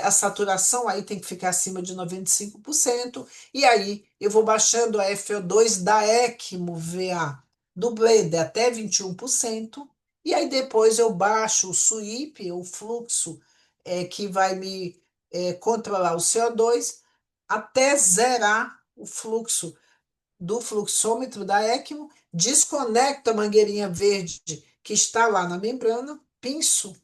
a saturação aí tem que ficar acima de 95%, e aí eu vou baixando a FO2 da ECMO VA do Blade até 21%, e aí depois eu baixo o SWIP, o fluxo que vai me controlar o CO2, até zerar o fluxo do fluxômetro da ECMO, desconecto a mangueirinha verde que está lá na membrana, pinço,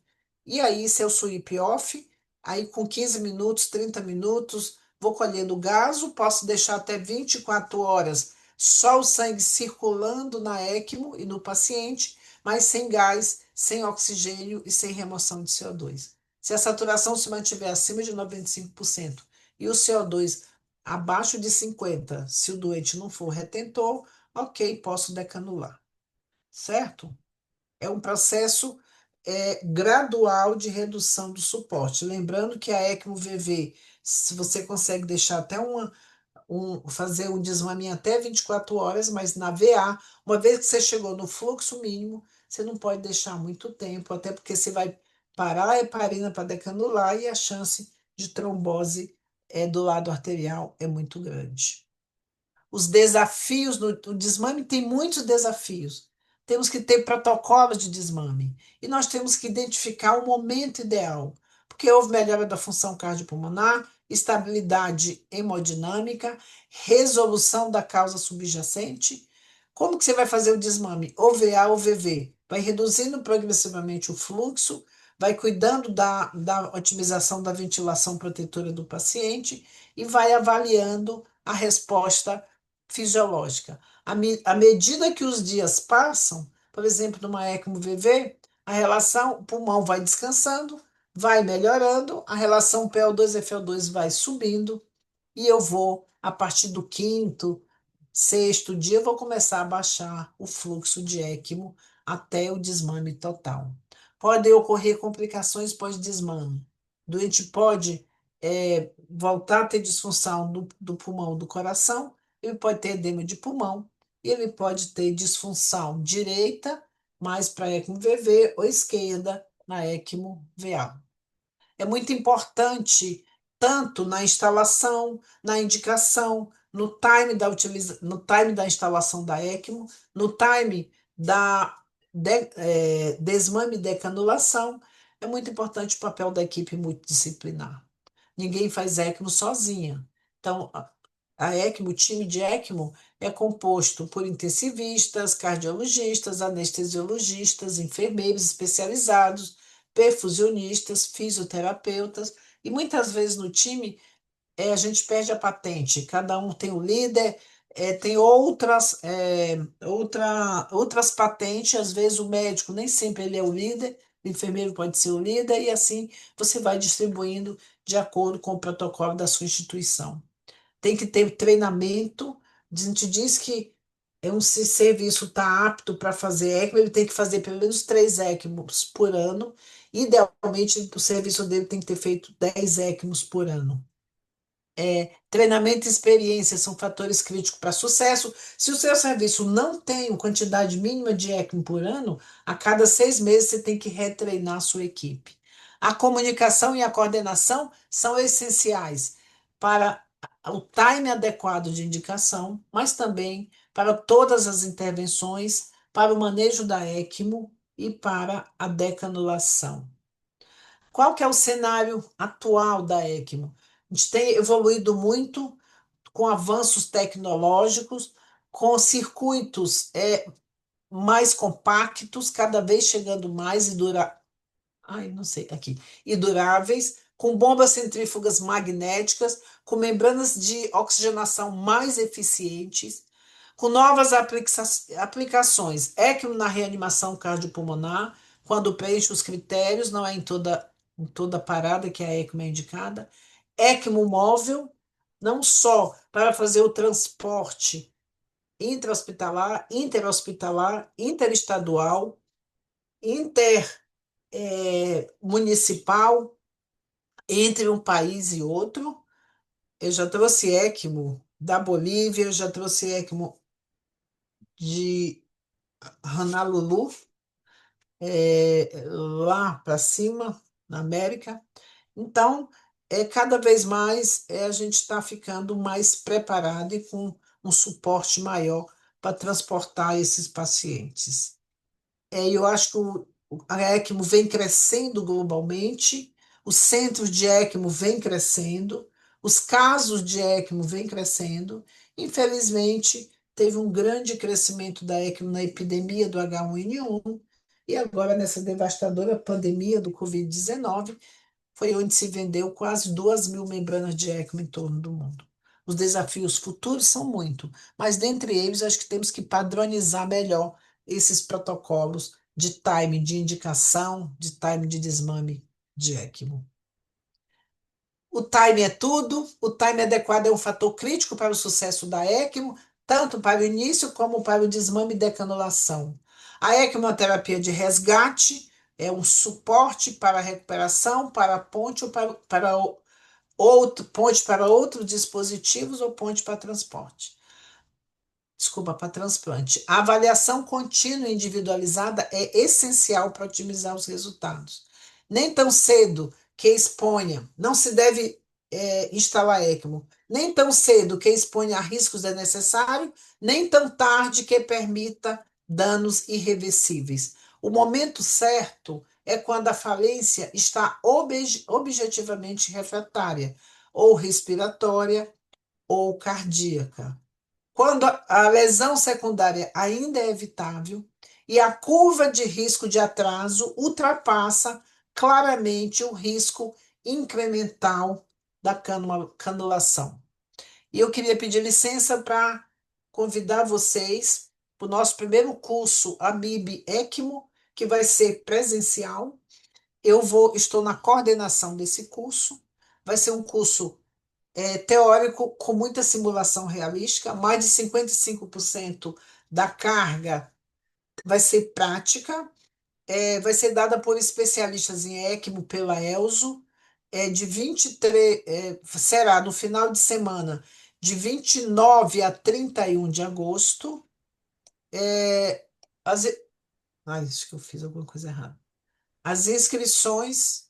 e aí seu sweep off, aí com 15 minutos, 30 minutos, vou colhendo o gaso, posso deixar até 24 horas só o sangue circulando na ECMO e no paciente, mas sem gás, sem oxigênio e sem remoção de CO2. Se a saturação se mantiver acima de 95% e o CO2 abaixo de 50, se o doente não for retentor, ok, posso decanular, certo? É um processo gradual de redução do suporte. Lembrando que a ECMO-VV, se você consegue deixar até fazer um desmame até 24 horas, mas na VA, uma vez que você chegou no fluxo mínimo, você não pode deixar muito tempo, até porque você vai parar a heparina para decanular e a chance de trombose do lado arterial é muito grande. Os desafios o desmame tem muitos desafios. Temos que ter protocolo de desmame e nós temos que identificar o momento ideal, porque houve melhora da função cardiopulmonar, estabilidade hemodinâmica, resolução da causa subjacente. Como que você vai fazer o desmame? Ou VA ou VV. Vai reduzindo progressivamente o fluxo, vai cuidando da otimização da ventilação protetora do paciente e vai avaliando a resposta fisiológica. À medida que os dias passam, por exemplo, numa ECMO-VV, a relação o pulmão vai descansando, vai melhorando, a relação PO2-FO2 vai subindo, e eu vou, a partir do quinto, sexto dia, eu vou começar a baixar o fluxo de ECMO até o desmame total. Podem ocorrer complicações pós-desmame. O doente pode voltar a ter disfunção do pulmão, do coração, ele pode ter edema de pulmão, ele pode ter disfunção direita, mais para ECMO VV, ou esquerda, na ECMO VA. É muito importante, tanto na instalação, na indicação, no time da instalação da ECMO, no time da desmame e decanulação. É muito importante o papel da equipe multidisciplinar. Ninguém faz ECMO sozinha. Então, a ECMO, o time de ECMO, é composto por intensivistas, cardiologistas, anestesiologistas, enfermeiros especializados, perfusionistas, fisioterapeutas, e muitas vezes no time a gente perde a patente, cada um tem o líder, tem outras patentes, às vezes o médico nem sempre ele é o líder, o enfermeiro pode ser o líder, e assim você vai distribuindo de acordo com o protocolo da sua instituição. Tem que ter treinamento. A gente diz que se serviço está apto para fazer ECMO, ele tem que fazer pelo menos 3 ECMOs por ano. Idealmente, o serviço dele tem que ter feito 10 ECMOs por ano. Treinamento e experiência são fatores críticos para sucesso. Se o seu serviço não tem uma quantidade mínima de ECMO por ano, a cada 6 meses você tem que retreinar a sua equipe. A comunicação e a coordenação são essenciais para o time adequado de indicação, mas também para todas as intervenções, para o manejo da ECMO e para a decanulação. Qual que é o cenário atual da ECMO? A gente tem evoluído muito com avanços tecnológicos, com circuitos mais compactos, cada vez chegando mais ai, não sei, aqui, e duráveis, com bombas centrífugas magnéticas, com membranas de oxigenação mais eficientes, com novas aplicações, ECMO na reanimação cardiopulmonar, quando preenche os critérios, não é em toda parada que a ECMO é indicada, ECMO móvel, não só para fazer o transporte intra-hospitalar, interhospitalar, interestadual, intermunicipal, entre um país e outro. Eu já trouxe ECMO da Bolívia, eu já trouxe ECMO de Honolulu, lá para cima, na América. Então, cada vez mais a gente está ficando mais preparado e com um suporte maior para transportar esses pacientes. Eu acho que a ECMO vem crescendo globalmente, os centros de ECMO vêm crescendo, os casos de ECMO vêm crescendo. Infelizmente, teve um grande crescimento da ECMO na epidemia do H1N1 e agora nessa devastadora pandemia do Covid-19, foi onde se vendeu quase 2.000 membranas de ECMO em torno do mundo. Os desafios futuros são muito, mas dentre eles acho que temos que padronizar melhor esses protocolos de time de indicação, de time de desmame de ECMO. O time é tudo, o time adequado é um fator crítico para o sucesso da ECMO, tanto para o início como para o desmame e decanulação. A ECMO é uma terapia de resgate, é um suporte para a recuperação, para a ponte ou para outro, ponte para outros dispositivos ou ponte para transporte. Desculpa, para transplante. A avaliação contínua e individualizada é essencial para otimizar os resultados. Nem tão cedo que exponha, não se deve instalar ECMO. Nem tão cedo que exponha a riscos desnecessários, nem tão tarde que permita danos irreversíveis. O momento certo é quando a falência está objetivamente refratária, ou respiratória, ou cardíaca. Quando a lesão secundária ainda é evitável e a curva de risco de atraso ultrapassa claramente o risco incremental da canulação. E eu queria pedir licença para convidar vocês para o nosso primeiro curso AMIB ECMO, que vai ser presencial. Estou na coordenação desse curso. Vai ser um curso teórico com muita simulação realística, mais de 55% da carga vai ser prática, vai ser dada por especialistas em ECMO pela ELSO, de 23, será no final de semana, de 29 a 31 de agosto. É, as, ai, acho que eu fiz alguma coisa errada. As inscrições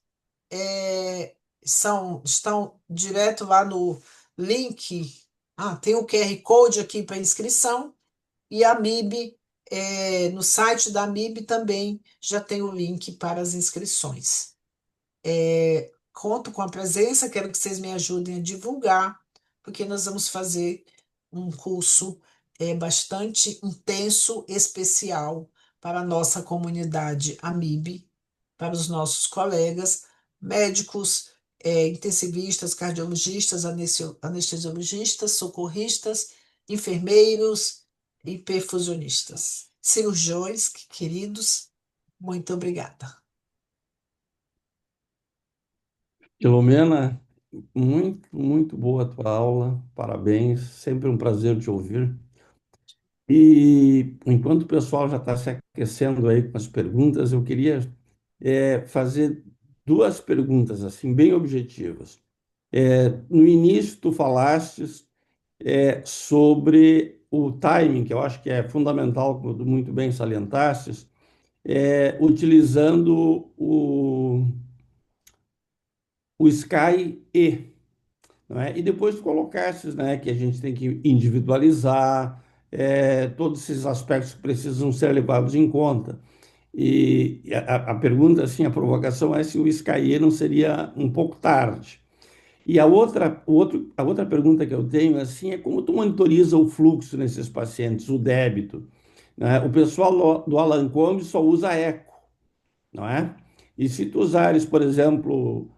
estão direto lá no link. Ah, tem o QR Code aqui para inscrição e a MIB, no site da MIB também já tem o link para as inscrições. Conto com a presença, quero que vocês me ajudem a divulgar, porque nós vamos fazer um curso bastante intenso, especial para a nossa comunidade AMIB, para os nossos colegas médicos, intensivistas, cardiologistas, anestesiologistas, socorristas, enfermeiros e perfusionistas. Cirurgiões, queridos, muito obrigada. Filomena, muito boa a tua aula, parabéns, sempre um prazer te ouvir. E enquanto o pessoal já está se aquecendo aí com as perguntas, eu queria fazer duas perguntas assim bem objetivas. No início, tu falastes sobre o timing, que eu acho que é fundamental, como tu muito bem salientastes, utilizando o Sky E. Não é? E depois tu colocasses, né, que a gente tem que individualizar todos esses aspectos que precisam ser levados em conta. E a pergunta, assim, a provocação é se o Sky não seria um pouco tarde. E a outra pergunta que eu tenho, assim, é como tu monitoriza o fluxo nesses pacientes, o débito, né? O pessoal do Alan Combs só usa eco, não é? E se tu usares, por exemplo,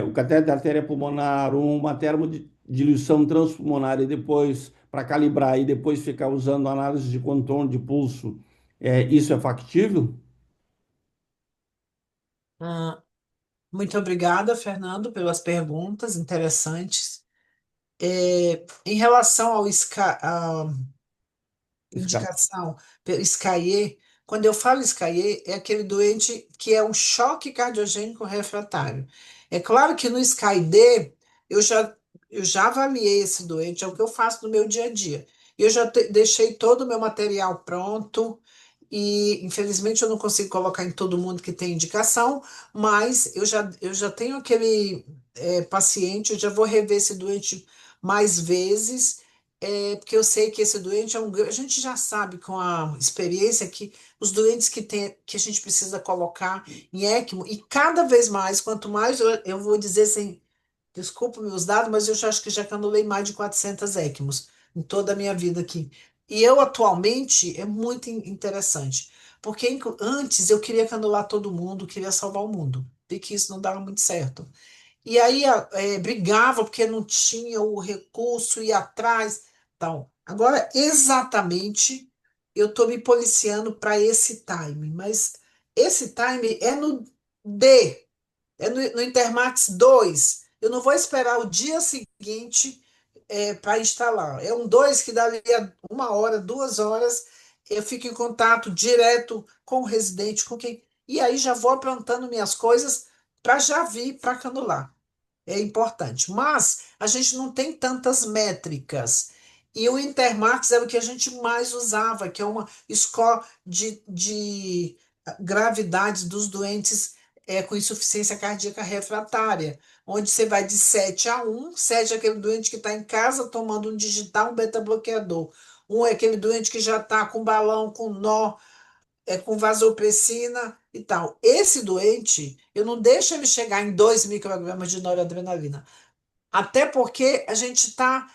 o catéter de artéria pulmonar, uma termodiluição transpulmonar e depois, para calibrar, e depois ficar usando análise de contorno de pulso, isso é factível? Ah, muito obrigada, Fernando, pelas perguntas interessantes. Em relação ao Sky. indicação pelo SCAIE, quando eu falo SCAIE, é aquele doente que é um choque cardiogênico refratário. É claro que no SCAI-D eu já, eu já avaliei esse doente, é o que eu faço no meu dia a dia. Eu já deixei todo o meu material pronto e, infelizmente, eu não consigo colocar em todo mundo que tem indicação, mas eu já tenho aquele paciente, eu já vou rever esse doente mais vezes porque eu sei que esse doente é a gente já sabe com a experiência que os doentes que a gente precisa colocar em ECMO, e cada vez mais, quanto mais eu vou dizer sem, desculpa meus dados, mas eu já acho que já canulei mais de 400 ECMOs em toda a minha vida aqui. E eu atualmente é muito interessante, porque antes eu queria canular todo mundo, queria salvar o mundo, vi que isso não dava muito certo. E aí brigava porque não tinha o recurso, ia atrás, tal. Agora, exatamente, eu estou me policiando para esse time, mas esse time é no D, é no Intermax 2. Eu não vou esperar o dia seguinte para instalar. É um 2 que dali a 1 hora, 2 horas, eu fico em contato direto com o residente, com quem. E aí já vou aprontando minhas coisas para já vir para canular. É importante. Mas a gente não tem tantas métricas. E o Intermax era o que a gente mais usava, que é uma escola de gravidade dos doentes com insuficiência cardíaca refratária, onde você vai de 7 a 1. 7 é aquele doente que está em casa tomando um digital, um beta-bloqueador. 1 é aquele doente que já está com balão, com nó, com vasopressina e tal. Esse doente, eu não deixo ele chegar em 2 microgramas de noradrenalina. Até porque a gente está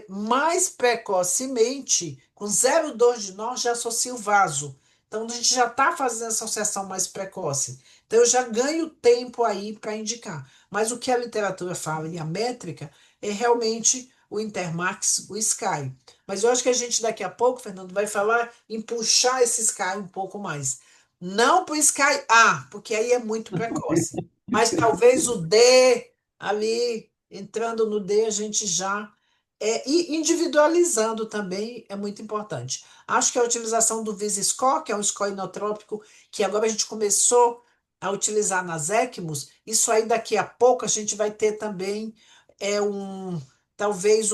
mais precocemente, com 0,2 de nó, já associa o vaso. Então, a gente já está fazendo essa associação mais precoce. Então, eu já ganho tempo aí para indicar. Mas o que a literatura fala e a métrica é realmente o Intermax, o Sky. Mas eu acho que a gente daqui a pouco, Fernando, vai falar em puxar esse Sky um pouco mais. Não para o Sky A, porque aí é muito precoce. Mas talvez o D ali entrando no D, a gente já. E individualizando também é muito importante. Acho que a utilização do Visiscore, que é um score inotrópico, que agora a gente começou a utilizar nas ECMOs, isso aí daqui a pouco a gente vai ter também talvez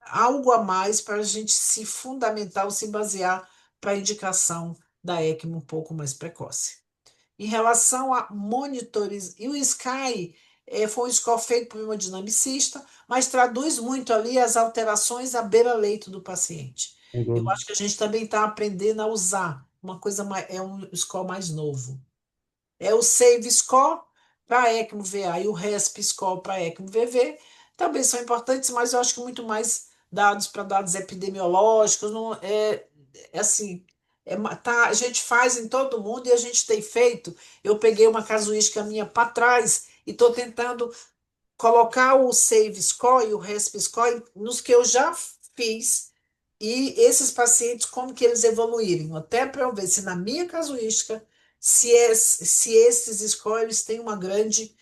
algo a mais para a gente se fundamentar ou se basear para a indicação da ECMO um pouco mais precoce. Em relação a monitores, e o Sky foi um score feito por um hemodinamicista, mas traduz muito ali as alterações à beira-leito do paciente. Eu acho que a gente também está aprendendo a usar uma coisa mais, é um score mais novo. É o Save Score para ECMO VA e o RESP Score para ECMO VV também são importantes, mas eu acho que muito mais dados para dados epidemiológicos, não é assim, tá, a gente faz em todo mundo e a gente tem feito. Eu peguei uma casuística minha para trás e estou tentando colocar o Save Score e o RESP Score nos que eu já fiz e esses pacientes, como que eles evoluíram, até para eu ver se na minha casuística, se esses scores têm uma grande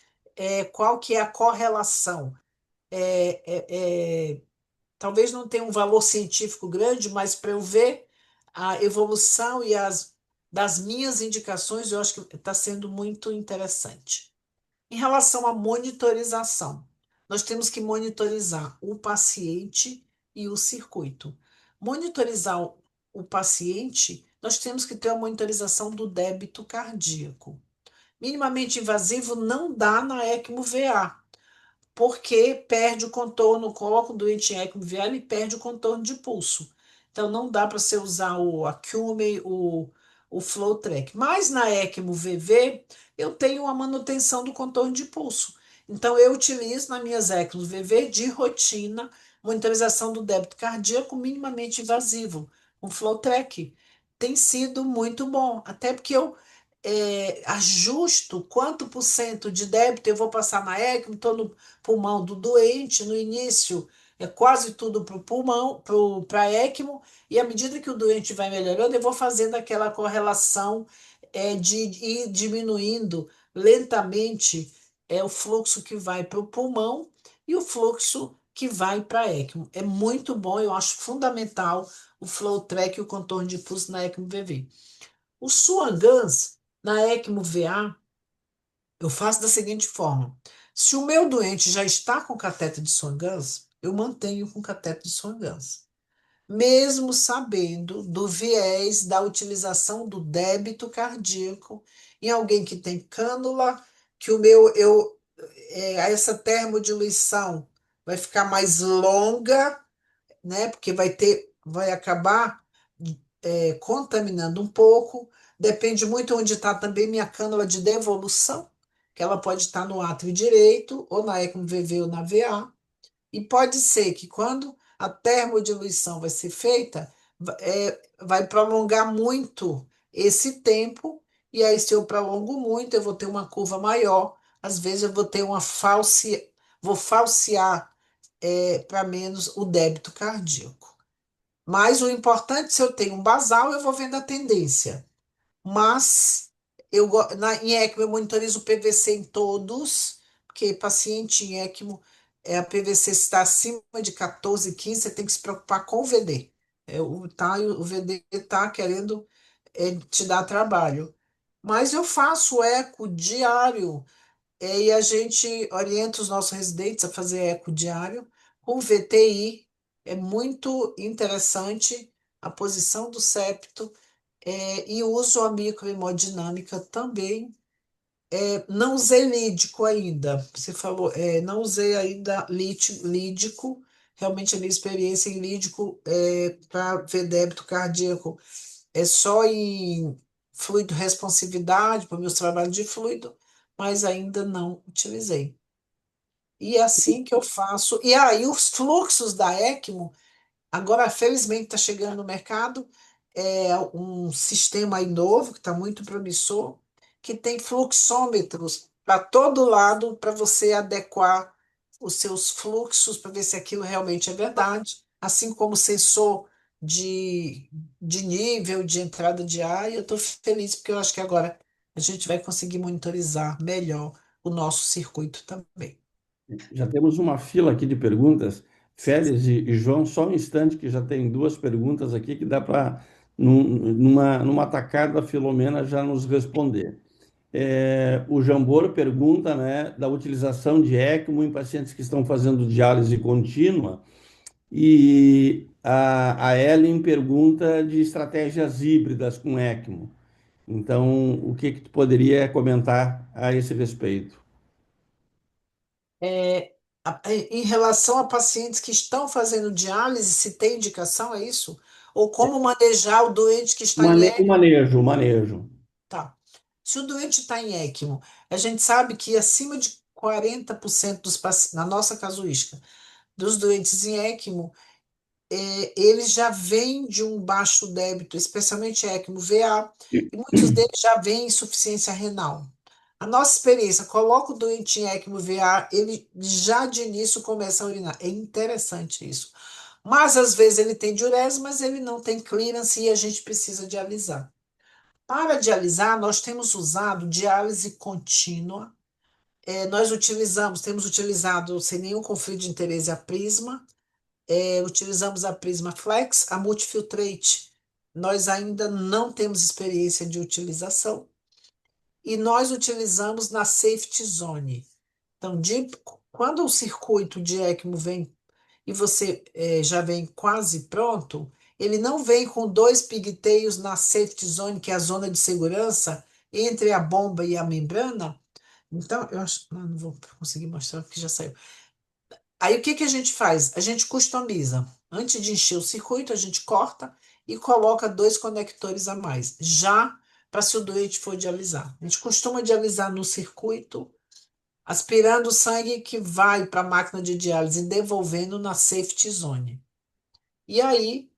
qual que é a correlação. Talvez não tenha um valor científico grande, mas para eu ver a evolução das minhas indicações, eu acho que está sendo muito interessante. Em relação à monitorização, nós temos que monitorizar o paciente e o circuito. Monitorizar o paciente, nós temos que ter a monitorização do débito cardíaco. Minimamente invasivo não dá na ECMO VA, porque perde o contorno, coloca o doente em ECMO VA, ele perde o contorno de pulso. Então não dá para você usar o Acumi, o FlowTrack. Mas na ECMO VV, eu tenho uma manutenção do contorno de pulso. Então eu utilizo nas minhas ECMOs VV de rotina, monitorização do débito cardíaco minimamente invasivo, com FlowTrack. Tem sido muito bom, até porque eu ajusto quanto por cento de débito eu vou passar na ECMO, estou no pulmão do doente, no início é quase tudo para o pulmão, para a ECMO, e à medida que o doente vai melhorando, eu vou fazendo aquela correlação de ir diminuindo lentamente o fluxo que vai para o pulmão e o fluxo que vai para a ECMO. É muito bom, eu acho fundamental o flow track e o contorno de pulso na ECMO VV. O Swan Ganz, na ECMO VA, eu faço da seguinte forma: se o meu doente já está com cateter de Swan-Ganz, eu mantenho com cateter de Swan-Ganz, mesmo sabendo do viés da utilização do débito cardíaco em alguém que tem cânula, que o meu essa termodiluição vai ficar mais longa, né? Porque vai acabar contaminando um pouco. Depende muito onde está também minha cânula de devolução, que ela pode estar no átrio direito, ou na ECMO VV ou na VA. E pode ser que quando a termodiluição vai ser feita, vai prolongar muito esse tempo, e aí se eu prolongo muito, eu vou ter uma curva maior. Às vezes eu vou ter vou falsear para menos o débito cardíaco. Mas o importante, se eu tenho um basal, eu vou vendo a tendência. Mas em ECMO eu monitorizo o PVC em todos, porque paciente em ECMO, a PVC está acima de 14, 15, você tem que se preocupar com o VD. O VD está querendo te dar trabalho. Mas eu faço eco diário e a gente orienta os nossos residentes a fazer eco diário com VTI. É muito interessante a posição do septo e uso a microhemodinâmica também. Não usei lídico ainda. Você falou, não usei ainda lídico. Realmente a minha experiência em lídico para ver débito cardíaco é só em fluido responsividade, para meus trabalhos de fluido, mas ainda não utilizei. E é assim que eu faço. E aí, os fluxos da ECMO, agora, felizmente, está chegando no mercado um sistema aí novo, que está muito promissor, que tem fluxômetros para todo lado, para você adequar os seus fluxos, para ver se aquilo realmente é verdade, assim como sensor de, de nível de entrada de ar, e eu estou feliz porque eu acho que agora a gente vai conseguir monitorizar melhor o nosso circuito também. Já temos uma fila aqui de perguntas. Félix e João, só um instante que já tem duas perguntas aqui que dá para, numa tacada, a Filomena já nos responder. O Jambor pergunta, né, da utilização de ECMO em pacientes que estão fazendo diálise contínua, e a Ellen pergunta de estratégias híbridas com ECMO. Então, o que que tu poderia comentar a esse respeito? É, em relação a pacientes que estão fazendo diálise, se tem indicação, é isso? Ou como manejar o doente que está em O ECMO? manejo, o manejo. Tá. Se o doente está em ECMO, a gente sabe que acima de 40% dos pacientes, na nossa casuística, dos doentes em ECMO, eles já vêm de um baixo débito, especialmente ECMO VA, e muitos deles já vêm em insuficiência renal. A nossa experiência, coloca o doente em ECMO VA, ele já de início começa a urinar. É interessante isso. Mas às vezes ele tem diurese, mas ele não tem clearance e a gente precisa dialisar. Para dialisar, nós temos usado diálise contínua, nós temos utilizado sem nenhum conflito de interesse a Prisma, utilizamos a Prisma Flex, a Multifiltrate. Nós ainda não temos experiência de utilização e nós utilizamos na Safety Zone. Então, quando o circuito de ECMO vem e você já vem quase pronto, ele não vem com dois pigteios na Safety Zone, que é a zona de segurança entre a bomba e a membrana. Então, eu acho. Não vou conseguir mostrar porque já saiu. Aí o que que a gente faz? A gente customiza. Antes de encher o circuito, a gente corta e coloca dois conectores a mais, já para se o doente for dialisar. A gente costuma dialisar no circuito, aspirando o sangue que vai para a máquina de diálise e devolvendo na safety zone. E aí,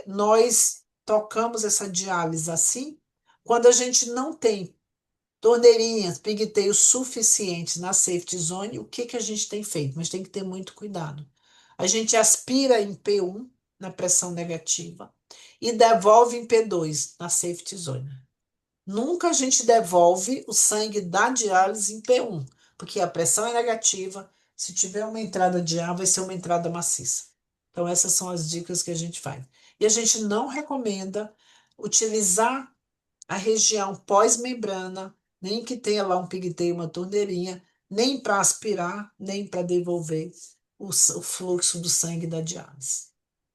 nós tocamos essa diálise assim, quando a gente não tem torneirinhas, pigteios suficientes na safety zone, o que que a gente tem feito? Mas tem que ter muito cuidado. A gente aspira em P1, na pressão negativa, e devolve em P2, na safety zone. Nunca a gente devolve o sangue da diálise em P1, porque a pressão é negativa. Se tiver uma entrada de ar, vai ser uma entrada maciça. Então, essas são as dicas que a gente faz. E a gente não recomenda utilizar a região pós-membrana, nem que tenha lá um pigtail, uma torneirinha, nem para aspirar, nem para devolver o fluxo do sangue da diálise.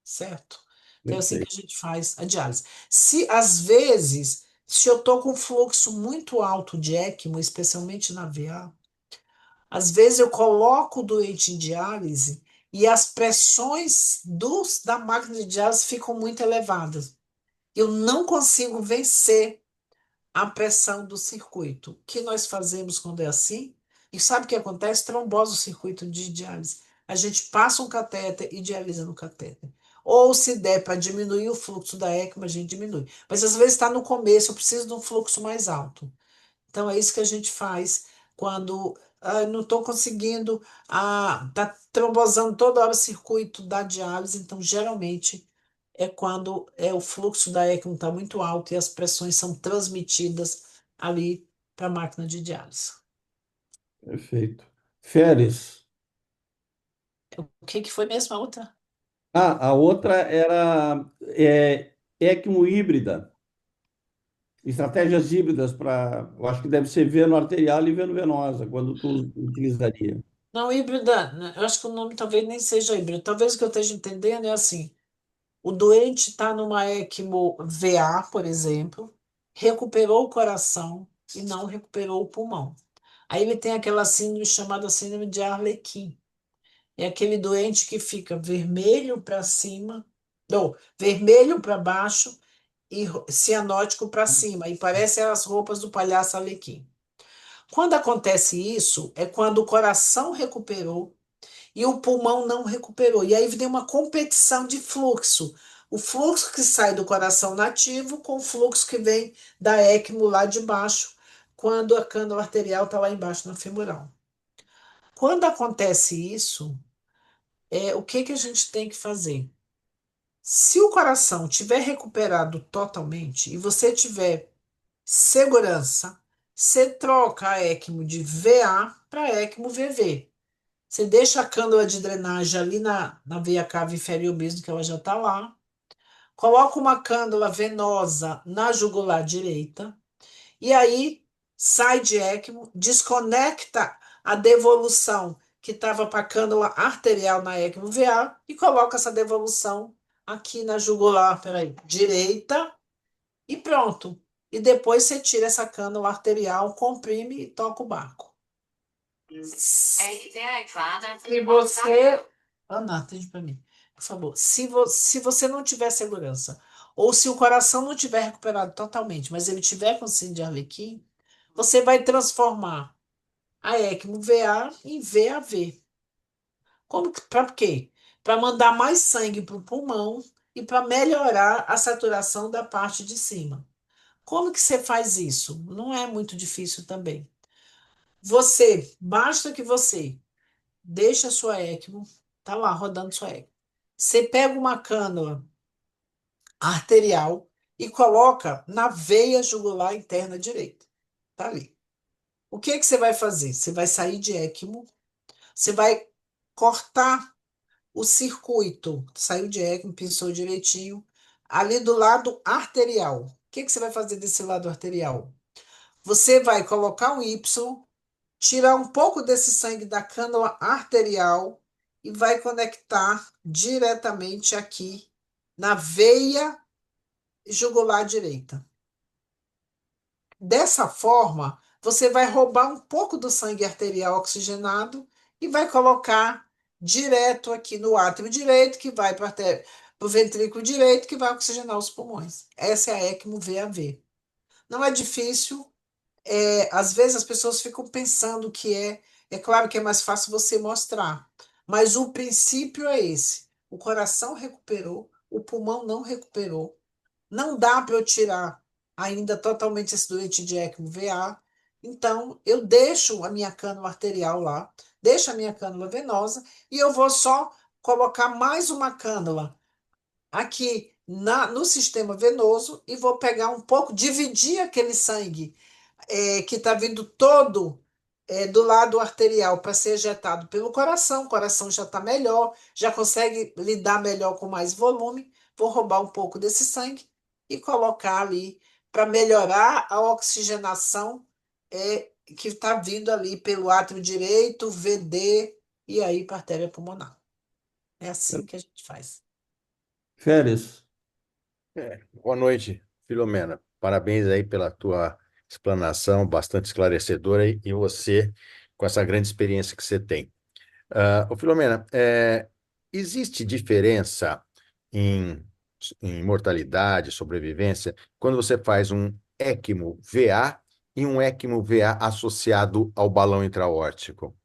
Certo? Então é assim que Perfeito. a gente faz a diálise. Se às vezes, se eu estou com fluxo muito alto de ECMO, especialmente na VA, às vezes eu coloco o doente em diálise e as pressões da máquina de diálise ficam muito elevadas. Eu não consigo vencer a pressão do circuito. O que nós fazemos quando é assim? E sabe o que acontece? Trombose o circuito de diálise. A gente passa um catéter e dialisa no catéter. Ou se der para diminuir o fluxo da ECMO, a gente diminui. Mas às vezes está no começo, eu preciso de um fluxo mais alto. Então é isso que a gente faz quando não estou conseguindo, está trombosando toda hora o circuito da diálise, então geralmente é quando o fluxo da ECMO está muito alto e as pressões são transmitidas ali para a máquina de diálise. Perfeito. Féres. O que que foi mesmo a outra? Ah, a outra era ECMO híbrida. Estratégias híbridas para, eu acho que deve ser veno-arterial e veno-venosa, quando tu utilizaria. Não, híbrida, né, eu acho que o nome talvez nem seja híbrido. Talvez o que eu esteja entendendo é assim: o doente está numa ECMO VA, por exemplo, recuperou o coração e não recuperou o pulmão. Aí ele tem aquela síndrome chamada síndrome de Arlequim. É aquele doente que fica vermelho para cima, não, vermelho para baixo e cianótico para cima, e parece as roupas do palhaço Arlequim. Quando acontece isso, é quando o coração recuperou e o pulmão não recuperou. E aí vem uma competição de fluxo. O fluxo que sai do coração nativo com o fluxo que vem da ECMO lá de baixo, quando a cânula arterial está lá embaixo na femoral. Quando acontece isso, o que que a gente tem que fazer? Se o coração tiver recuperado totalmente e você tiver segurança, você troca a ECMO de VA para ECMO VV. Você deixa a cânula de drenagem ali na veia cava inferior mesmo, que ela já está lá. Coloca uma cânula venosa na jugular direita. E aí sai de ECMO, desconecta a devolução que estava para a cânula arterial na ECMO VA e coloca essa devolução aqui na jugular, peraí, direita e pronto. E depois você tira essa cânula arterial, comprime e toca o barco. Se você. Ana, atende para mim, por favor. Se você não tiver segurança, ou se o coração não tiver recuperado totalmente, mas ele tiver com síndrome de Arlequim, você vai transformar a ECMO VA em VAV. Para quê? Para mandar mais sangue para o pulmão e para melhorar a saturação da parte de cima. Como que você faz isso? Não é muito difícil também. Basta que você deixe a sua ECMO, tá lá rodando sua ECMO. Você pega uma cânula arterial e coloca na veia jugular interna direita. Tá ali. O que que você vai fazer? Você vai sair de ECMO, você vai cortar o circuito. Saiu de ECMO, pensou direitinho. Ali do lado arterial. O que que você vai fazer desse lado arterial? Você vai colocar um Y, tirar um pouco desse sangue da cânula arterial e vai conectar diretamente aqui na veia jugular direita. Dessa forma, você vai roubar um pouco do sangue arterial oxigenado e vai colocar direto aqui no átrio direito, que vai para o ventrículo direito, que vai oxigenar os pulmões. Essa é a ECMO VAV. Não é difícil, às vezes as pessoas ficam pensando que é claro que é mais fácil você mostrar, mas o princípio é esse. O coração recuperou, o pulmão não recuperou. Não dá para eu tirar ainda totalmente esse doente de ECMO VA. Então, eu deixo a minha cânula arterial lá, deixo a minha cânula venosa e eu vou só colocar mais uma cânula aqui no sistema venoso e vou pegar um pouco, dividir aquele sangue que está vindo todo do lado arterial para ser ejetado pelo coração. O coração já está melhor, já consegue lidar melhor com mais volume. Vou roubar um pouco desse sangue e colocar ali para melhorar a oxigenação que está vindo ali pelo átrio direito, VD e aí para a artéria pulmonar. É assim que a gente faz. Férias. Boa noite, Filomena. Parabéns aí pela tua explanação, bastante esclarecedora, e você com essa grande experiência que você tem. Ô Filomena, existe diferença em, em mortalidade, sobrevivência, quando você faz um ECMO VA e um ECMO VA associado ao balão intra-aórtico?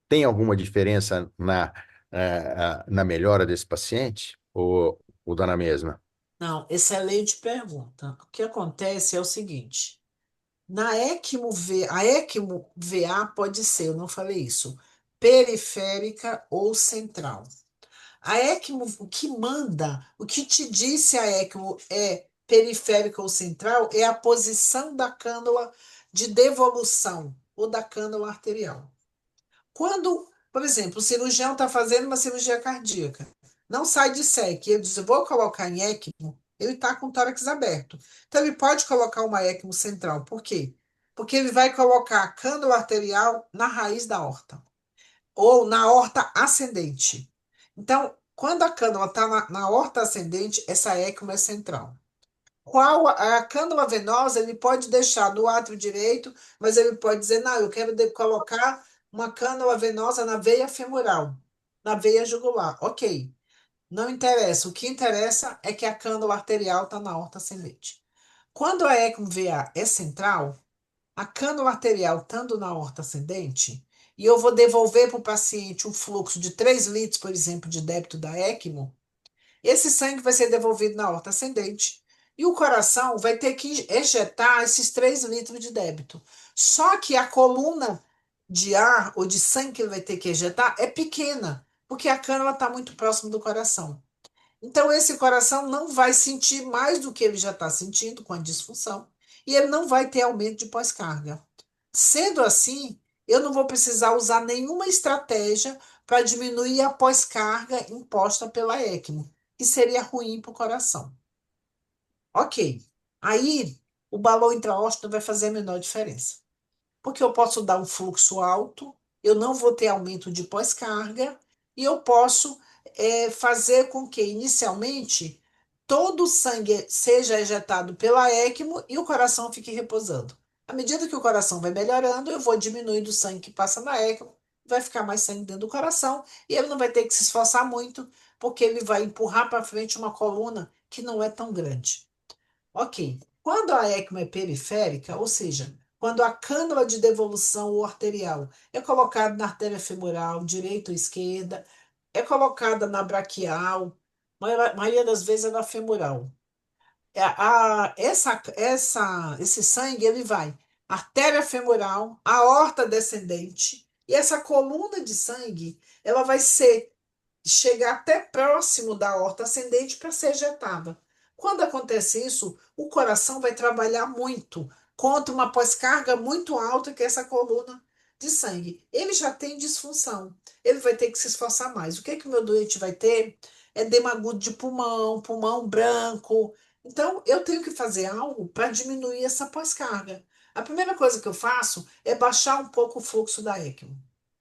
Tem alguma diferença na melhora desse paciente ou dá na mesma? Não, excelente pergunta. O que acontece é o seguinte: na ECMO V, a ECMO VA pode ser, eu não falei isso, periférica ou central. A ECMO, o que manda, o que te diz se a ECMO é periférica ou central é a posição da cânula de devolução ou da cânula arterial. Quando, por exemplo, o cirurgião está fazendo uma cirurgia cardíaca, não sai de SEC, ele diz, eu vou colocar em ECMO, ele está com o tórax aberto. Então, ele pode colocar uma ECMO central. Por quê? Porque ele vai colocar a cânula arterial na raiz da aorta, ou na aorta ascendente. Então, quando a cânula está na aorta ascendente, essa ECMO é central. Qual a cânula venosa ele pode deixar no átrio direito, mas ele pode dizer, não, eu quero colocar uma cânula venosa na veia femoral, na veia jugular. Ok, não interessa. O que interessa é que a cânula arterial está na aorta ascendente. Quando a ECMO VA é central, a cânula arterial estando na aorta ascendente, e eu vou devolver para o paciente um fluxo de 3 litros, por exemplo, de débito da ECMO, esse sangue vai ser devolvido na aorta ascendente e o coração vai ter que ejetar esses 3 litros de débito. Só que a coluna de ar ou de sangue que ele vai ter que ejetar é pequena, porque a cânula está muito próximo do coração. Então, esse coração não vai sentir mais do que ele já está sentindo com a disfunção e ele não vai ter aumento de pós-carga. Sendo assim, eu não vou precisar usar nenhuma estratégia para diminuir a pós-carga imposta pela ECMO, que seria ruim para o coração. Ok. Aí, o balão intraórtico vai fazer a menor diferença. Porque eu posso dar um fluxo alto, eu não vou ter aumento de pós-carga, e eu posso fazer com que, inicialmente, todo o sangue seja ejetado pela ECMO e o coração fique repousando. À medida que o coração vai melhorando, eu vou diminuindo o sangue que passa na ECMO, vai ficar mais sangue dentro do coração, e ele não vai ter que se esforçar muito, porque ele vai empurrar para frente uma coluna que não é tão grande. Ok. Quando a ECMO é periférica, ou seja, quando a cânula de devolução ou arterial é colocada na artéria femoral, direita ou esquerda, é colocada na braquial, maioria das vezes é na femoral. Esse sangue ele vai artéria femoral, aorta descendente, e essa coluna de sangue ela vai chegar até próximo da aorta ascendente para ser ejetada. Quando acontece isso, o coração vai trabalhar muito contra uma pós-carga muito alta, que é essa coluna de sangue. Ele já tem disfunção, ele vai ter que se esforçar mais. O que é que o meu doente vai ter? Edema agudo de pulmão, pulmão branco. Então, eu tenho que fazer algo para diminuir essa pós-carga. A primeira coisa que eu faço é baixar um pouco o fluxo da ECMO.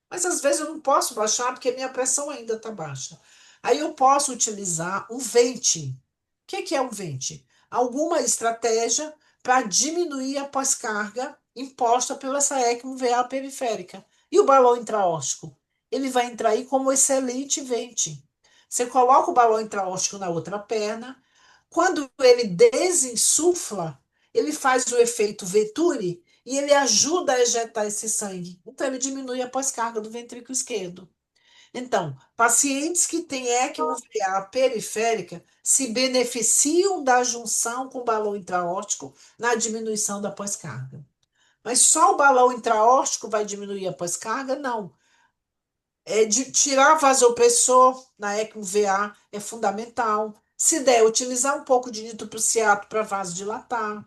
Mas às vezes eu não posso baixar porque minha pressão ainda está baixa. Aí eu posso utilizar um vente. O que é um vente? Alguma estratégia para diminuir a pós-carga imposta pela essa ECMO VA periférica. E o balão intraórtico? Ele vai entrar aí como excelente vente. Você coloca o balão intraórtico na outra perna. Quando ele desinsufla, ele faz o efeito Venturi e ele ajuda a ejetar esse sangue. Então, ele diminui a pós-carga do ventrículo esquerdo. Então, pacientes que têm ECMO-VA periférica se beneficiam da junção com o balão intraórtico na diminuição da pós-carga. Mas só o balão intraórtico vai diminuir a pós-carga? Não. É de tirar vasopressor na ECMO-VA é fundamental. Se der, utilizar um pouco de nitroprusiato para vasodilatar.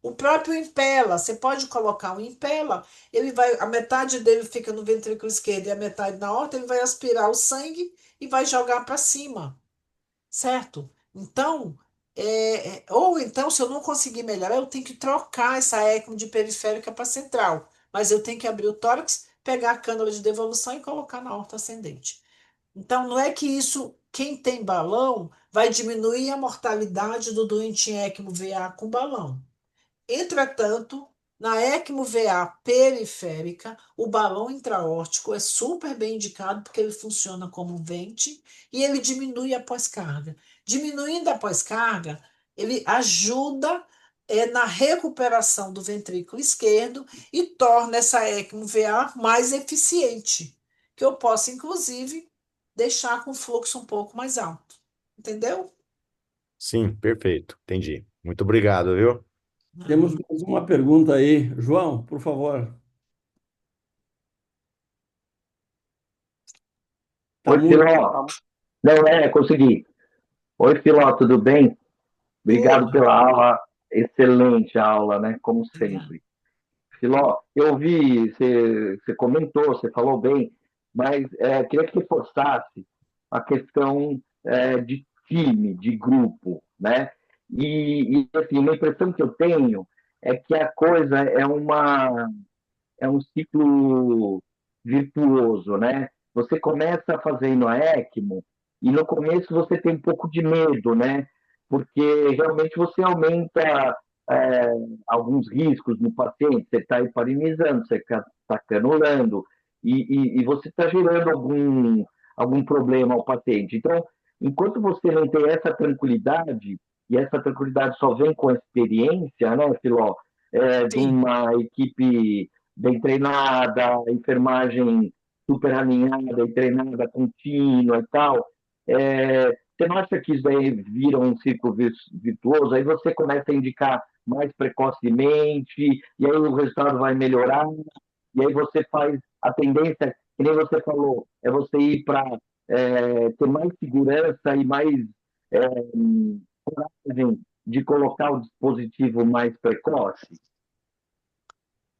O próprio Impela, você pode colocar um Impela, ele vai, a metade dele fica no ventrículo esquerdo e a metade na aorta, ele vai aspirar o sangue e vai jogar para cima, certo? Então, ou então, se eu não conseguir melhorar, eu tenho que trocar essa ECMO de periférica para central, mas eu tenho que abrir o tórax, pegar a cânula de devolução e colocar na aorta ascendente. Então, não é que isso, quem tem balão, vai diminuir a mortalidade do doente em ECMO VA com balão. Entretanto, na ECMO-VA periférica, o balão intraórtico é super bem indicado porque ele funciona como um vente e ele diminui a pós-carga. Diminuindo a pós-carga, ele ajuda na recuperação do ventrículo esquerdo e torna essa ECMO-VA mais eficiente, que eu posso, inclusive, deixar com fluxo um pouco mais alto. Entendeu? Sim, perfeito. Entendi. Muito obrigado, viu? Temos mais uma pergunta aí. João, por favor. Está Oi, mudo. Filó. Não, consegui. Oi, Filó, tudo bem? Obrigado Oi, pela aula. Excelente aula, né? Como obrigada. sempre. Filó, eu vi, você comentou, você falou bem, mas queria que reforçasse a questão de time, de grupo, né? Assim, uma impressão que eu tenho é que a coisa é um ciclo virtuoso, né? Você começa fazendo a ECMO e no começo você tem um pouco de medo, né? Porque realmente você aumenta é, alguns riscos no paciente, você está heparinizando, você está canulando e você está gerando algum problema ao paciente. Então, enquanto você não tem essa tranquilidade, e essa tranquilidade só vem com a experiência, né, Filó, de Sim. uma equipe bem treinada, enfermagem super alinhada e treinada contínua e tal. Você não acha que isso daí vira um ciclo virtuoso? Aí você começa a indicar mais precocemente, e aí o resultado vai melhorar, e aí você faz a tendência, que nem você falou, é você ir para ter mais segurança e mais é, coragem de colocar o dispositivo mais precoce.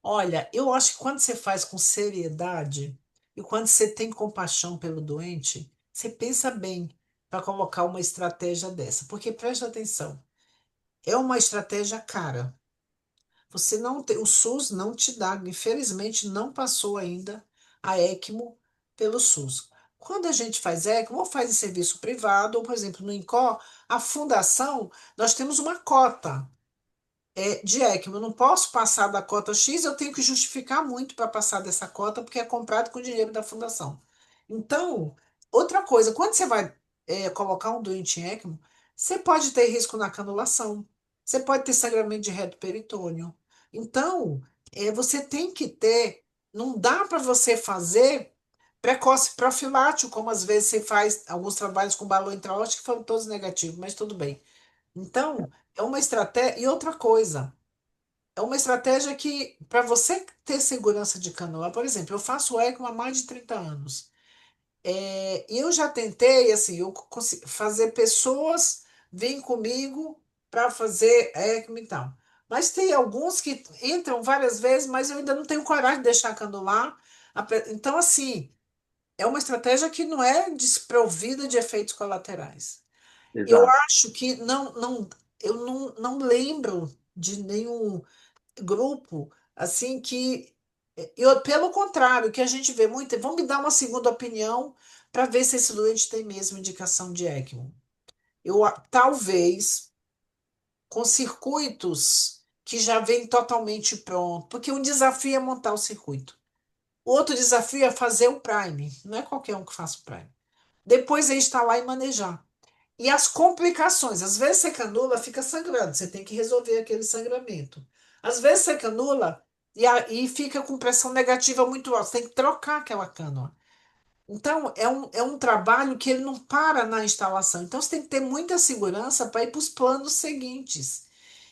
Olha, eu acho que quando você faz com seriedade e quando você tem compaixão pelo doente, você pensa bem para colocar uma estratégia dessa. Porque preste atenção, é uma estratégia cara. Você não tem, o SUS não te dá, infelizmente não passou ainda a ECMO pelo SUS. Quando a gente faz ECMO, ou faz em serviço privado, ou, por exemplo, no INCOR, a fundação, nós temos uma cota de ECMO. Eu não posso passar da cota X, eu tenho que justificar muito para passar dessa cota, porque é comprado com dinheiro da fundação. Então, outra coisa, quando você vai colocar um doente em ECMO, você pode ter risco na canulação, você pode ter sangramento de reto peritônio. Então, você tem que ter, não dá para você fazer precoce profilático, como às vezes você faz alguns trabalhos com balão intraórtico que foram todos negativos, mas tudo bem. Então, é uma estratégia. E outra coisa, é uma estratégia que, para você ter segurança de canoa, por exemplo, eu faço ECMO há mais de 30 anos. E eu já tentei, assim, eu fazer pessoas virem comigo para fazer ECMO e tal. Mas tem alguns que entram várias vezes, mas eu ainda não tenho coragem de deixar canular. Então, assim, é uma estratégia que não é desprovida de efeitos colaterais. Eu Exato. acho que eu não lembro de nenhum grupo assim que pelo contrário, que a gente vê muito, vamos me dar uma segunda opinião para ver se esse doente tem mesmo indicação de ECMO. Talvez com circuitos que já vêm totalmente pronto, porque um desafio é montar o circuito. O outro desafio é fazer o prime, não é qualquer um que faça o prime. Depois é instalar e manejar. E as complicações, às vezes você canula, fica sangrando, você tem que resolver aquele sangramento. Às vezes você canula e fica com pressão negativa muito alta, você tem que trocar aquela cânula. Então, é um trabalho que ele não para na instalação. Então, você tem que ter muita segurança para ir para os planos seguintes.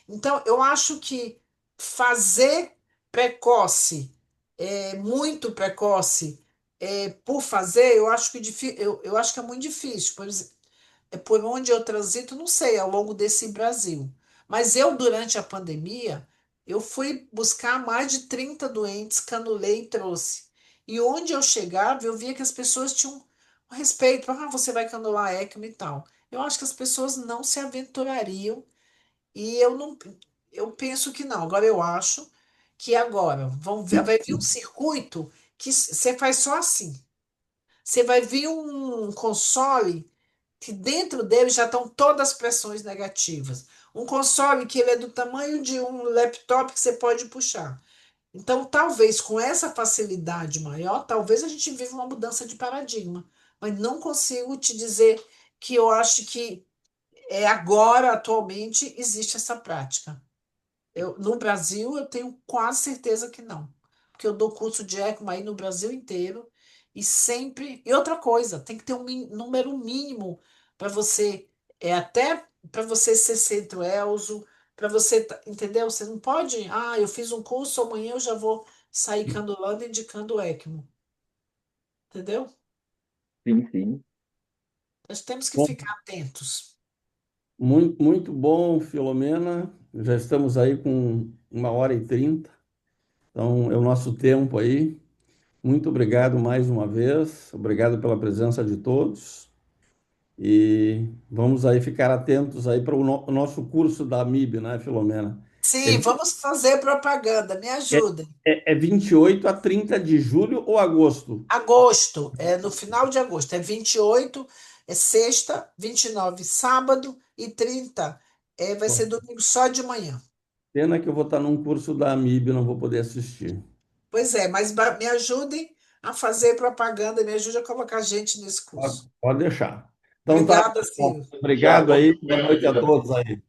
Então, eu acho que fazer precoce, muito precoce, por fazer, eu acho que, eu acho que é muito difícil. Por exemplo, por onde eu transito, não sei, ao longo desse Brasil. Mas eu, durante a pandemia, eu fui buscar mais de 30 doentes, canulei e trouxe. E onde eu chegava, eu via que as pessoas tinham um respeito. Você vai canular ECMO e tal. Eu acho que as pessoas não se aventurariam e eu não, eu penso que não. Agora eu acho que agora vai vir um circuito que você faz só assim. Você vai vir um console que dentro dele já estão todas as pressões negativas. Um console que ele é do tamanho de um laptop que você pode puxar. Então, talvez com essa facilidade maior, talvez a gente viva uma mudança de paradigma. Mas não consigo te dizer que eu acho que agora, atualmente, existe essa prática. No Brasil, eu tenho quase certeza que não. Porque eu dou curso de ECMO aí no Brasil inteiro e sempre. E outra coisa, tem que ter um número mínimo para você, até para você ser centro ELSO, para você, entendeu? Você não pode, eu fiz um curso, amanhã eu já vou sair canulando e indicando ECMO, entendeu? Sim, sim. Nós temos que Bom, ficar atentos. muito, muito bom, Filomena. Já estamos aí com 1h30, então é o nosso tempo aí. Muito obrigado mais uma vez, obrigado pela presença de todos e vamos aí ficar atentos aí para o nosso curso da AMIB, né, Filomena? É, Sim, vamos fazer propaganda, me é, ajudem. é 28 a 30 de julho ou agosto? Agosto, no final de agosto, é 28, é sexta, 29, sábado e 30, vai ser domingo só de manhã. Pena que eu vou estar num curso da AMIB e não vou poder assistir. Pois é, mas me ajudem a fazer propaganda, me ajude a colocar gente nesse curso. Pode deixar. Então tá, Obrigada, pessoal. Ciro. Obrigado Tchau. aí, boa noite a todos aí.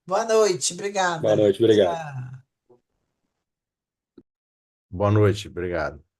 Boa noite, Boa obrigada. noite, obrigado. Tchau. Boa noite, obrigado.